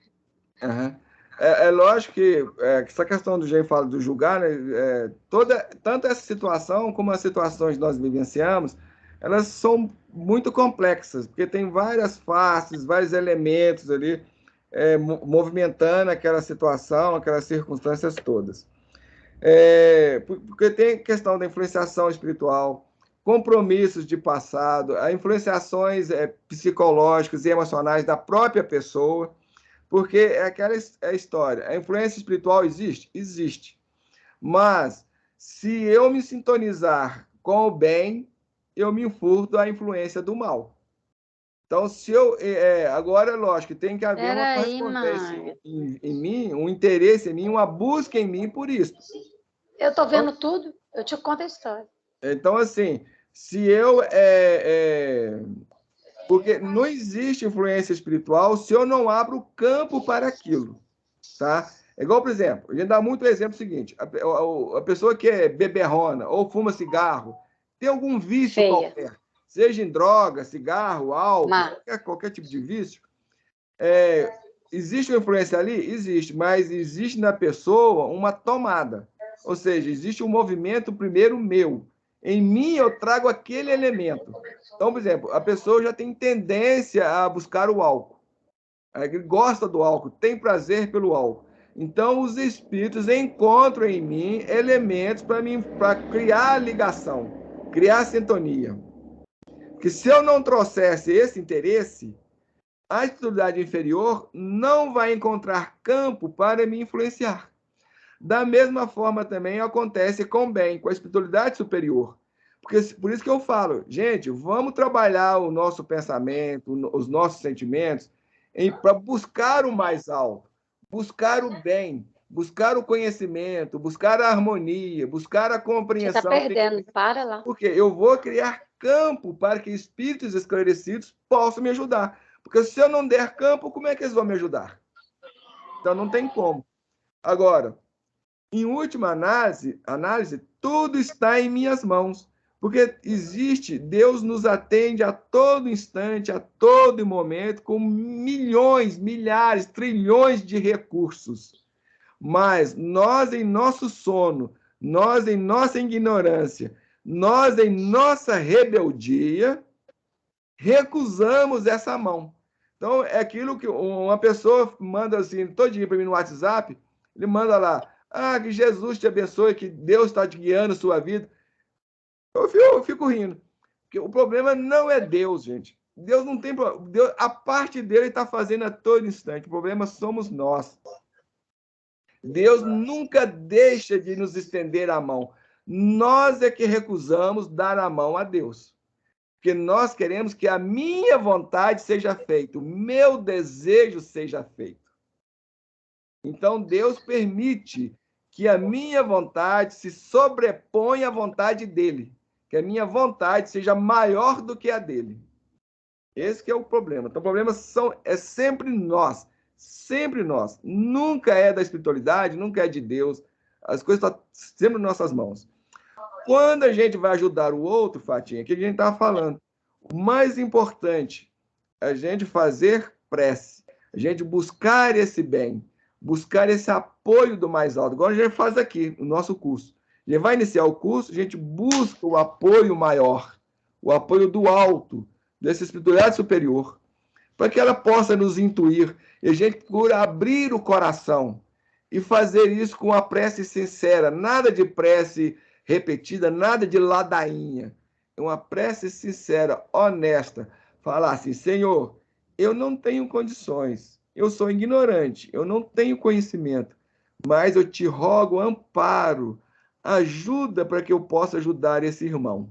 É lógico que essa questão do Jean fala do julgar, né, tanto essa situação como as situações que nós vivenciamos, elas são muito complexas, porque tem várias faces, vários elementos ali movimentando aquela situação, aquelas circunstâncias todas. Porque tem questão da influenciação espiritual, compromissos de passado, influenciações psicológicas e emocionais da própria pessoa. Porque é aquela história. A influência espiritual existe? Existe. Mas, se eu me sintonizar com o bem, eu me furto à influência do mal. Então, se eu. Agora, é lógico, tem que haver uma correspondência em mim, um interesse em mim, uma busca em mim por isso. Eu estou vendo tudo, eu te conto a história. Então, assim, se eu. Porque não existe influência espiritual se eu não abro campo para aquilo. Tá? É igual, por exemplo, a gente dá muito o exemplo seguinte: a pessoa que é beberrona ou fuma cigarro, tem algum vício qualquer, seja em droga, cigarro, álcool, qualquer tipo de vício. Existe uma influência ali? Existe, mas existe na pessoa uma tomada. Ou seja, existe um movimento primeiro meu. Em mim, eu trago aquele elemento. Então, por exemplo, a pessoa já tem tendência a buscar o álcool. Ele gosta do álcool, tem prazer pelo álcool. Então, os espíritos encontram em mim elementos para criar ligação, criar sintonia. Porque se eu não trouxesse esse interesse, a espiritualidade inferior não vai encontrar campo para me influenciar. Da mesma forma também acontece com o bem, com a espiritualidade superior. Porque, por isso que eu falo, gente, vamos trabalhar o nosso pensamento, os nossos sentimentos, para buscar o mais alto, buscar o bem, buscar o conhecimento, buscar a harmonia, buscar a compreensão. Você está perdendo, para lá. Porque eu vou criar campo para que espíritos esclarecidos possam me ajudar. Porque se eu não der campo, como é que eles vão me ajudar? Então, não tem como. Agora, em última análise, tudo está em minhas mãos. Porque existe, Deus nos atende a todo instante, a todo momento, com milhões, milhares, trilhões de recursos. Mas nós, em nosso sono, nós, em nossa ignorância, nós, em nossa rebeldia, recusamos essa mão. Então, é aquilo que uma pessoa manda assim, todo dia para mim no WhatsApp, ele manda lá, que Jesus te abençoe, que Deus está te guiando a sua vida. Eu fico rindo. Porque o problema não é Deus, gente. Deus não tem problema. Deus, a parte dele está fazendo a todo instante. O problema somos nós. Deus nunca deixa de nos estender a mão. Nós é que recusamos dar a mão a Deus. Porque nós queremos que a minha vontade seja feita, o meu desejo seja feito. Então, Deus permite que a minha vontade se sobreponha à vontade dele, que a minha vontade seja maior do que a dele. Esse que é o problema. Então, o problema é sempre nós, sempre nós. Nunca é da espiritualidade, nunca é de Deus. As coisas estão sempre nas nossas mãos. Quando a gente vai ajudar o outro, Fatinha, que a gente estava falando, o mais importante é a gente fazer prece, a gente buscar esse bem, buscar esse apoio do mais alto, igual a gente faz aqui no nosso curso. A gente vai iniciar o curso, a gente busca o apoio maior, o apoio do alto, dessa espiritualidade superior, para que ela possa nos intuir, e a gente procura abrir o coração e fazer isso com uma prece sincera, nada de prece repetida, nada de ladainha. É uma prece sincera, honesta. Falar assim, Senhor, eu não tenho condições, eu sou ignorante, eu não tenho conhecimento, mas eu te rogo amparo, ajuda para que eu possa ajudar esse irmão.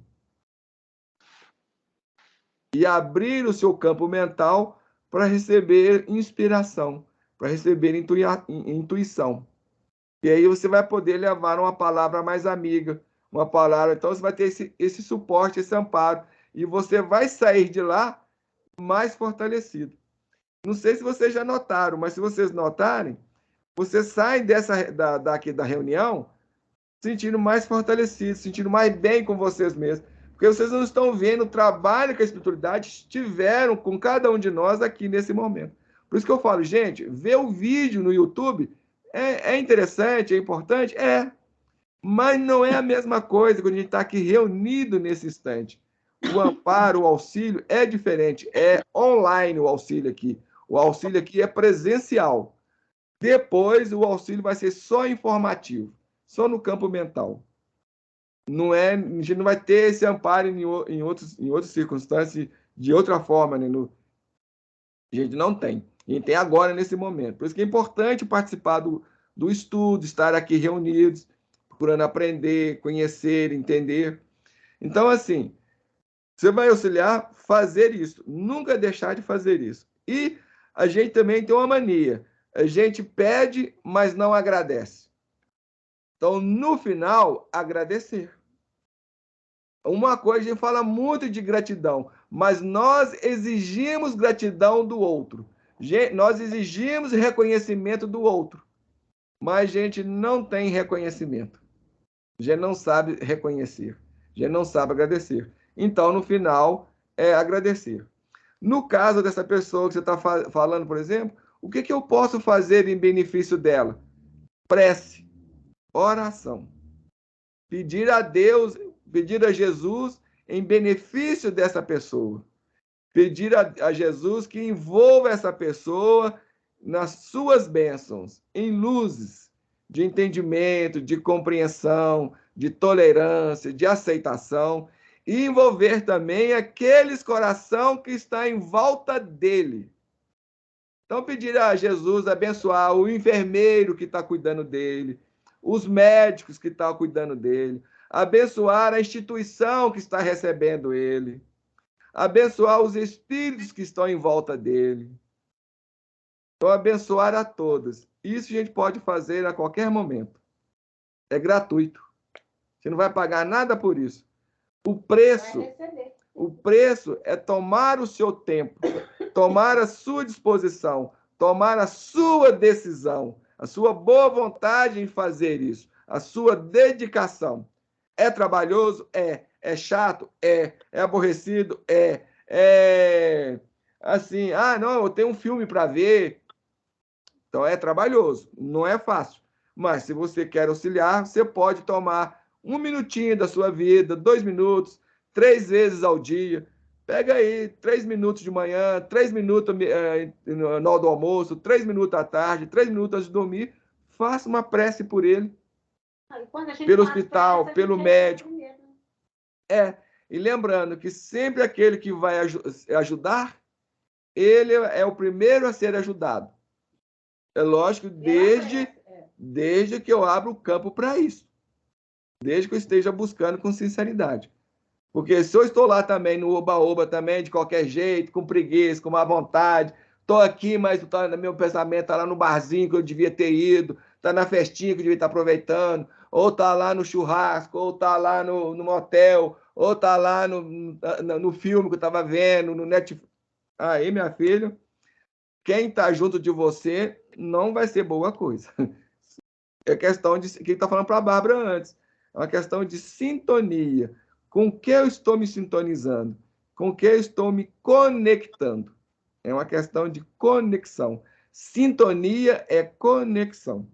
E abrir o seu campo mental para receber inspiração, para receber intuição. E aí você vai poder levar uma palavra mais amiga, uma palavra. Então você vai ter esse suporte, esse amparo. E você vai sair de lá mais fortalecido. Não sei se vocês já notaram, mas se vocês notarem, você sai daqui da reunião sentindo mais fortalecido, sentindo mais bem com vocês mesmos. Porque vocês não estão vendo o trabalho que a espiritualidade tiveram com cada um de nós aqui nesse momento. Por isso que eu falo, gente, ver o vídeo no YouTube é interessante, é importante? É. Mas não é a mesma coisa quando a gente está aqui reunido nesse instante. O amparo, o auxílio é diferente. É online o auxílio aqui. O auxílio aqui é presencial. Depois, o auxílio vai ser só informativo, só no campo mental. Não é, a gente não vai ter esse amparo em outras circunstâncias de outra forma, né? A gente não tem. A gente tem agora, nesse momento. Por isso que é importante participar do estudo, estar aqui reunidos, procurando aprender, conhecer, entender. Então, assim, você vai auxiliar fazer isso, nunca deixar de fazer isso. E a gente também tem uma mania, a gente pede, mas não agradece. Então, no final, agradecer. Uma coisa, a gente fala muito de gratidão, mas nós exigimos gratidão do outro. Nós exigimos reconhecimento do outro, mas a gente não tem reconhecimento. A gente não sabe reconhecer, a gente não sabe agradecer. Então, no final, é agradecer. No caso dessa pessoa que você está falando, por exemplo, o que eu posso fazer em benefício dela? Prece, oração. Pedir a Deus, pedir a Jesus em benefício dessa pessoa. Pedir a Jesus que envolva essa pessoa nas suas bênçãos, em luzes de entendimento, de compreensão, de tolerância, de aceitação, e envolver também aqueles coração que está em volta dele. Então, pedir a Jesus abençoar o enfermeiro que está cuidando dele, os médicos que estão cuidando dele, abençoar a instituição que está recebendo ele, abençoar os espíritos que estão em volta dele. Então, abençoar a todos. Isso a gente pode fazer a qualquer momento. É gratuito. Você não vai pagar nada por isso. O preço é tomar o seu tempo, tomar a sua disposição, tomar a sua decisão, a sua boa vontade em fazer isso, a sua dedicação. É trabalhoso? É. É chato? É. É aborrecido? É. É assim, não, eu tenho um filme para ver. Então é trabalhoso, não é fácil. Mas se você quer auxiliar, você pode tomar 1 minutinho da sua vida, 2 minutos, 3 vezes ao dia. Pega aí 3 minutos de manhã, 3 minutos na hora do almoço, 3 minutos à tarde, 3 minutos antes de dormir. Faça uma prece por ele. Pelo hospital, pelo médico. E lembrando que sempre aquele que vai ajudar, ele é o primeiro a ser ajudado. É lógico, desde que eu abro o campo para isso. Desde que eu esteja buscando com sinceridade. Porque se eu estou lá também no oba-oba também, de qualquer jeito, com preguiça, com má vontade, estou aqui, mas meu pensamento está lá no barzinho que eu devia ter ido, está na festinha que eu devia estar aproveitando, ou está lá no churrasco, ou está lá no motel, ou está lá no filme que eu estava vendo, no Netflix. Aí, minha filha, quem está junto de você não vai ser boa coisa. É questão de... Quem está falando para a Bárbara antes. É uma questão de sintonia. Com que eu estou me sintonizando? Com que eu estou me conectando? É uma questão de conexão. Sintonia é conexão.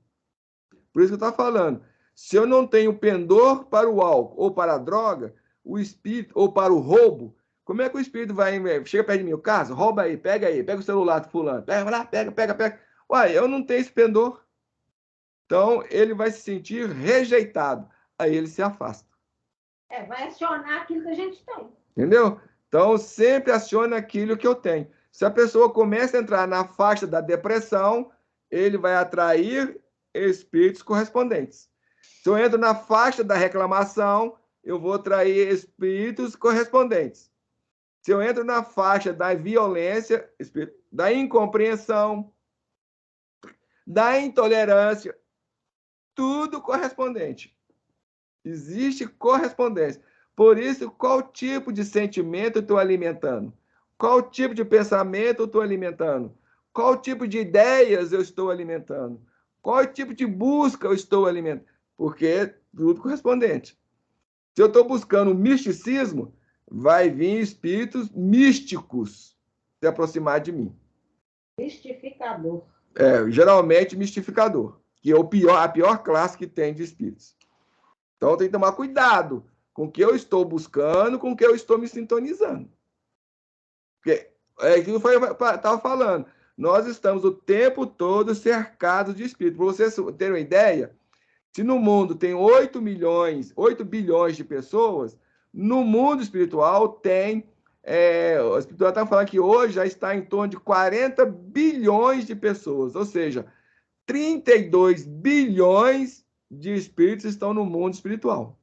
Por isso que eu estou falando. Se eu não tenho pendor para o álcool ou para a droga, o espírito, ou para o roubo, como é que o espírito vai... Chega perto de mim, o caso, rouba aí, pega o celular do fulano. Pega lá, pega. Uai, eu não tenho esse pendor. Então, ele vai se sentir rejeitado. Aí ele se afasta. Vai acionar aquilo que a gente tem. Entendeu? Então, sempre aciona aquilo que eu tenho. Se a pessoa começa a entrar na faixa da depressão, ele vai atrair espíritos correspondentes. Se eu entro na faixa da reclamação, eu vou atrair espíritos correspondentes. Se eu entro na faixa da violência, da incompreensão, da intolerância, tudo correspondente. Existe correspondência. Por isso, qual tipo de sentimento eu estou alimentando? Qual tipo de pensamento eu estou alimentando? Qual tipo de ideias eu estou alimentando? Qual tipo de busca eu estou alimentando? Porque é tudo correspondente. Se eu estou buscando misticismo, vai vir espíritos místicos se aproximar de mim. Mistificador. Geralmente mistificador, que é a pior classe que tem de espíritos. Então, tem que tomar cuidado com o que eu estou buscando, com o que eu estou me sintonizando. Porque é aquilo que eu estava falando. Nós estamos o tempo todo cercados de espíritos. Para vocês terem uma ideia, se no mundo tem 8 bilhões de pessoas, no mundo espiritual tem o espiritual está falando que hoje já está em torno de 40 bilhões de pessoas, ou seja, 32 bilhões de espíritos estão no mundo espiritual.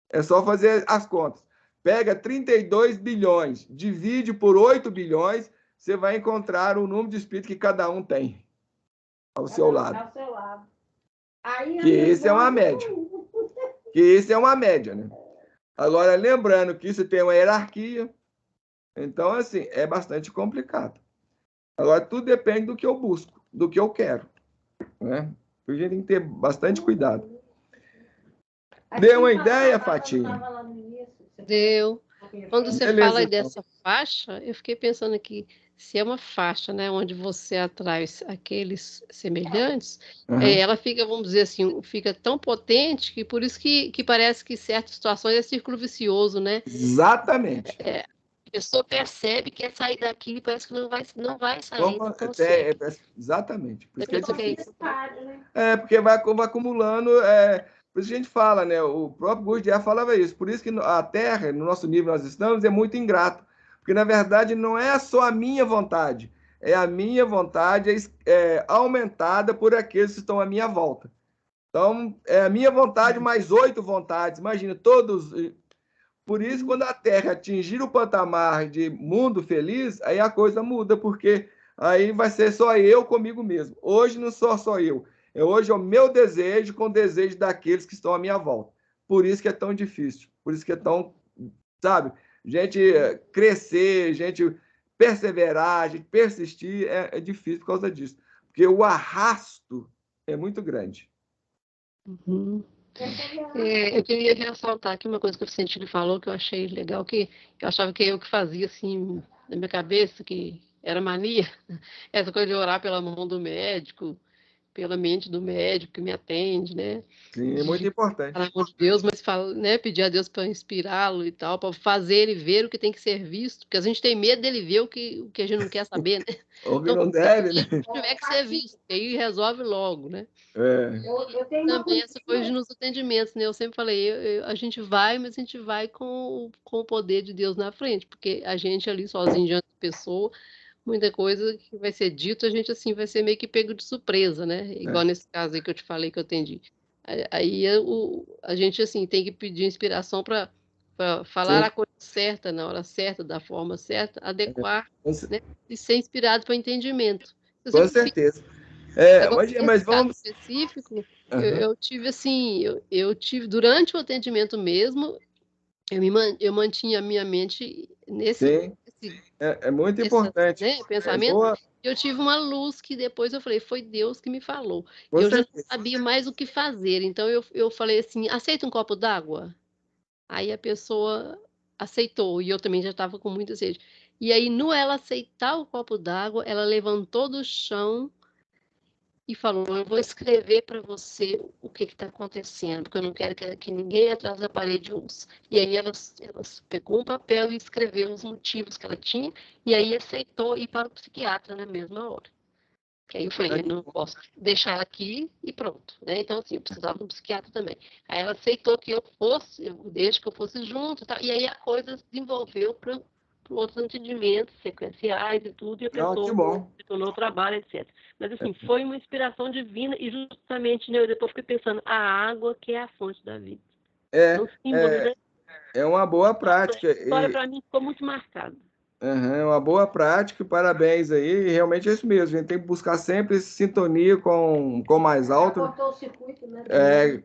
É só fazer as contas. Pega 32 bilhões, divide por 8 bilhões, você vai encontrar o número de espíritos que cada um tem ao seu lado. Ao seu lado. Aí, que isso é uma média. Que isso é uma média, né? Agora, lembrando que isso tem uma hierarquia, então, assim, é bastante complicado. Agora, tudo depende do que eu busco, do que eu quero, né? A gente tem que ter bastante cuidado. Deu uma ideia, Fatinha? Deu. Quando você Beleza, fala então. dessa faixa, eu fiquei pensando aqui, se é uma faixa, né, onde você atrai aqueles semelhantes, ela fica, vamos dizer assim, fica tão potente que por isso que parece que em certas situações é círculo vicioso, né? Exatamente. A pessoa percebe que quer sair daqui e parece que não vai sair. Exatamente. Por isso que porque vai acumulando. Por isso que a gente fala, né? O próprio Gurdjieff falava isso. Por isso que a Terra, no nosso nível nós estamos, é muito ingrato. Porque, na verdade, não é só a minha vontade. É a minha vontade aumentada por aqueles que estão à minha volta. Então, é a minha vontade mais 8 vontades. Imagina, todos... Por isso, quando a Terra atingir o patamar de mundo feliz, aí a coisa muda, porque aí vai ser só eu comigo mesmo. Hoje não sou só eu. Hoje é o meu desejo com o desejo daqueles que estão à minha volta. Por isso que é tão difícil. Por isso que é tão, sabe? Gente crescer, gente perseverar, gente persistir, é difícil por causa disso. Porque o arrasto é muito grande. Uhum. Eu queria ressaltar aqui uma coisa que o Vicentino falou, que eu achei legal, que eu achava que eu que fazia, assim, na minha cabeça, que era mania, essa coisa de orar pela mão do médico, pela mente do médico que me atende, né? Sim, é muito importante. Pelo amor de Deus, mas né, pedir a Deus para inspirá-lo e tal, para fazer ele ver o que tem que ser visto, porque a gente tem medo dele ver o que a gente não quer saber, né? Ou que não deve, né? Se tiver que ser visto, aí resolve logo, né? Eu tenho também essa coisa nos atendimentos, né? Eu sempre falei, a gente vai, mas a gente vai com o poder de Deus na frente, porque a gente ali sozinho diante da pessoa, muita coisa que vai ser dito, a gente assim vai ser meio que pego de surpresa, né? Igual nesse caso aí que eu te falei que eu atendi. Aí a gente assim tem que pedir inspiração para falar Sim. a coisa certa, na hora certa, da forma certa, adequar, né? E ser inspirado para o entendimento. Com certeza. Agora, Mas vamos... específico, eu tive assim, eu tive durante o atendimento mesmo, eu mantinha a minha mente nesse é muito importante. né, pensamento. Eu tive uma luz que depois eu falei, foi Deus que me falou. Com eu certeza. Já não sabia mais o que fazer, então eu falei assim, aceita um copo d'água? Aí a pessoa aceitou, e eu também já estava com muita sede. E aí, no ela aceitar o copo d'água, ela levantou do chão e falou, eu vou escrever para você o que está acontecendo, porque eu não quero que ninguém atrás da parede ouça. E aí ela pegou um papel e escreveu os motivos que ela tinha, e aí aceitou ir para o psiquiatra na mesma hora. Que aí eu falei, eu não posso deixar ela aqui e pronto. Né? Então, assim, eu precisava de um psiquiatra também. Aí ela aceitou que eu fosse, desde que eu fosse junto e tal, e aí a coisa se desenvolveu para outros atendimentos sequenciais e tudo, e a pessoa se tornou o trabalho, etc. Mas, assim, foi uma inspiração divina e justamente, né, eu depois fiquei pensando, a água que é a fonte da vida. É uma boa prática. A história, para mim, ficou muito marcada. É uma boa prática, parabéns aí. Realmente é isso mesmo, a gente tem que buscar sempre sintonia com o mais alto. Cortou o circuito, né?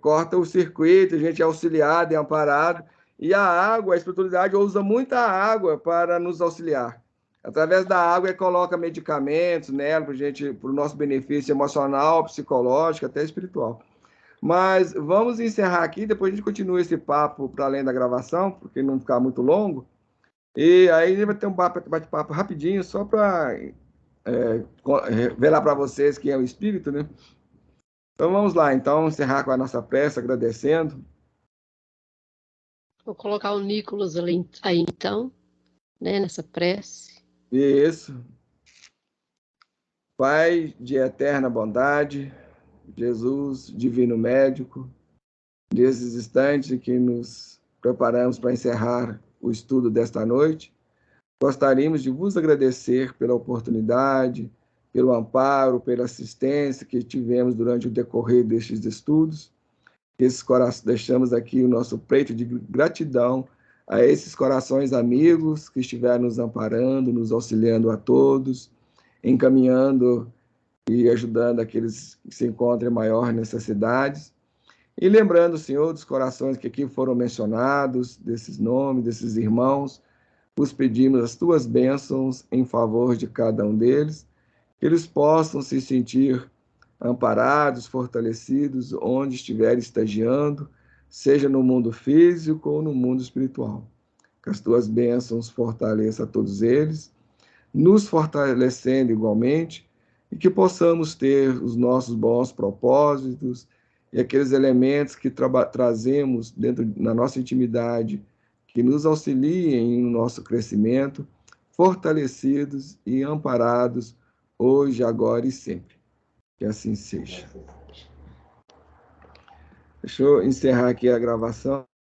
Corta o circuito, a gente é auxiliado e amparado. E a água, a espiritualidade usa muita água para nos auxiliar. Através da água, coloca medicamentos nela para o nosso benefício emocional, psicológico, até espiritual. Mas vamos encerrar aqui, depois a gente continua esse papo para além da gravação, porque não ficar muito longo. E aí a gente vai ter um bate-papo rapidinho, só para revelar para vocês quem é o Espírito, né? Então vamos lá, então, encerrar com a nossa prece, agradecendo. Vou colocar o Nicolas ali, aí então, né, nessa prece. Isso. Pai de eterna bondade, Jesus, divino médico, nesses instantes em que nos preparamos para encerrar o estudo desta noite, Gostaríamos de vos agradecer pela oportunidade, pelo amparo, pela assistência que tivemos durante o decorrer destes estudos. Deixamos aqui o nosso preito de gratidão a esses corações amigos que estiveram nos amparando, nos auxiliando a todos, encaminhando e ajudando aqueles que se encontram em maior necessidades. E lembrando, Senhor, dos corações que aqui foram mencionados, desses nomes, desses irmãos, vos pedimos as tuas bênçãos em favor de cada um deles, que eles possam se sentir amparados, fortalecidos, onde estiverem estagiando, seja no mundo físico ou no mundo espiritual. Que as tuas bênçãos fortaleçam a todos eles, nos fortalecendo igualmente, e que possamos ter os nossos bons propósitos e aqueles elementos que trazemos na nossa intimidade, que nos auxiliem no nosso crescimento, fortalecidos e amparados hoje, agora e sempre. Que assim seja. Deixa eu encerrar aqui a gravação.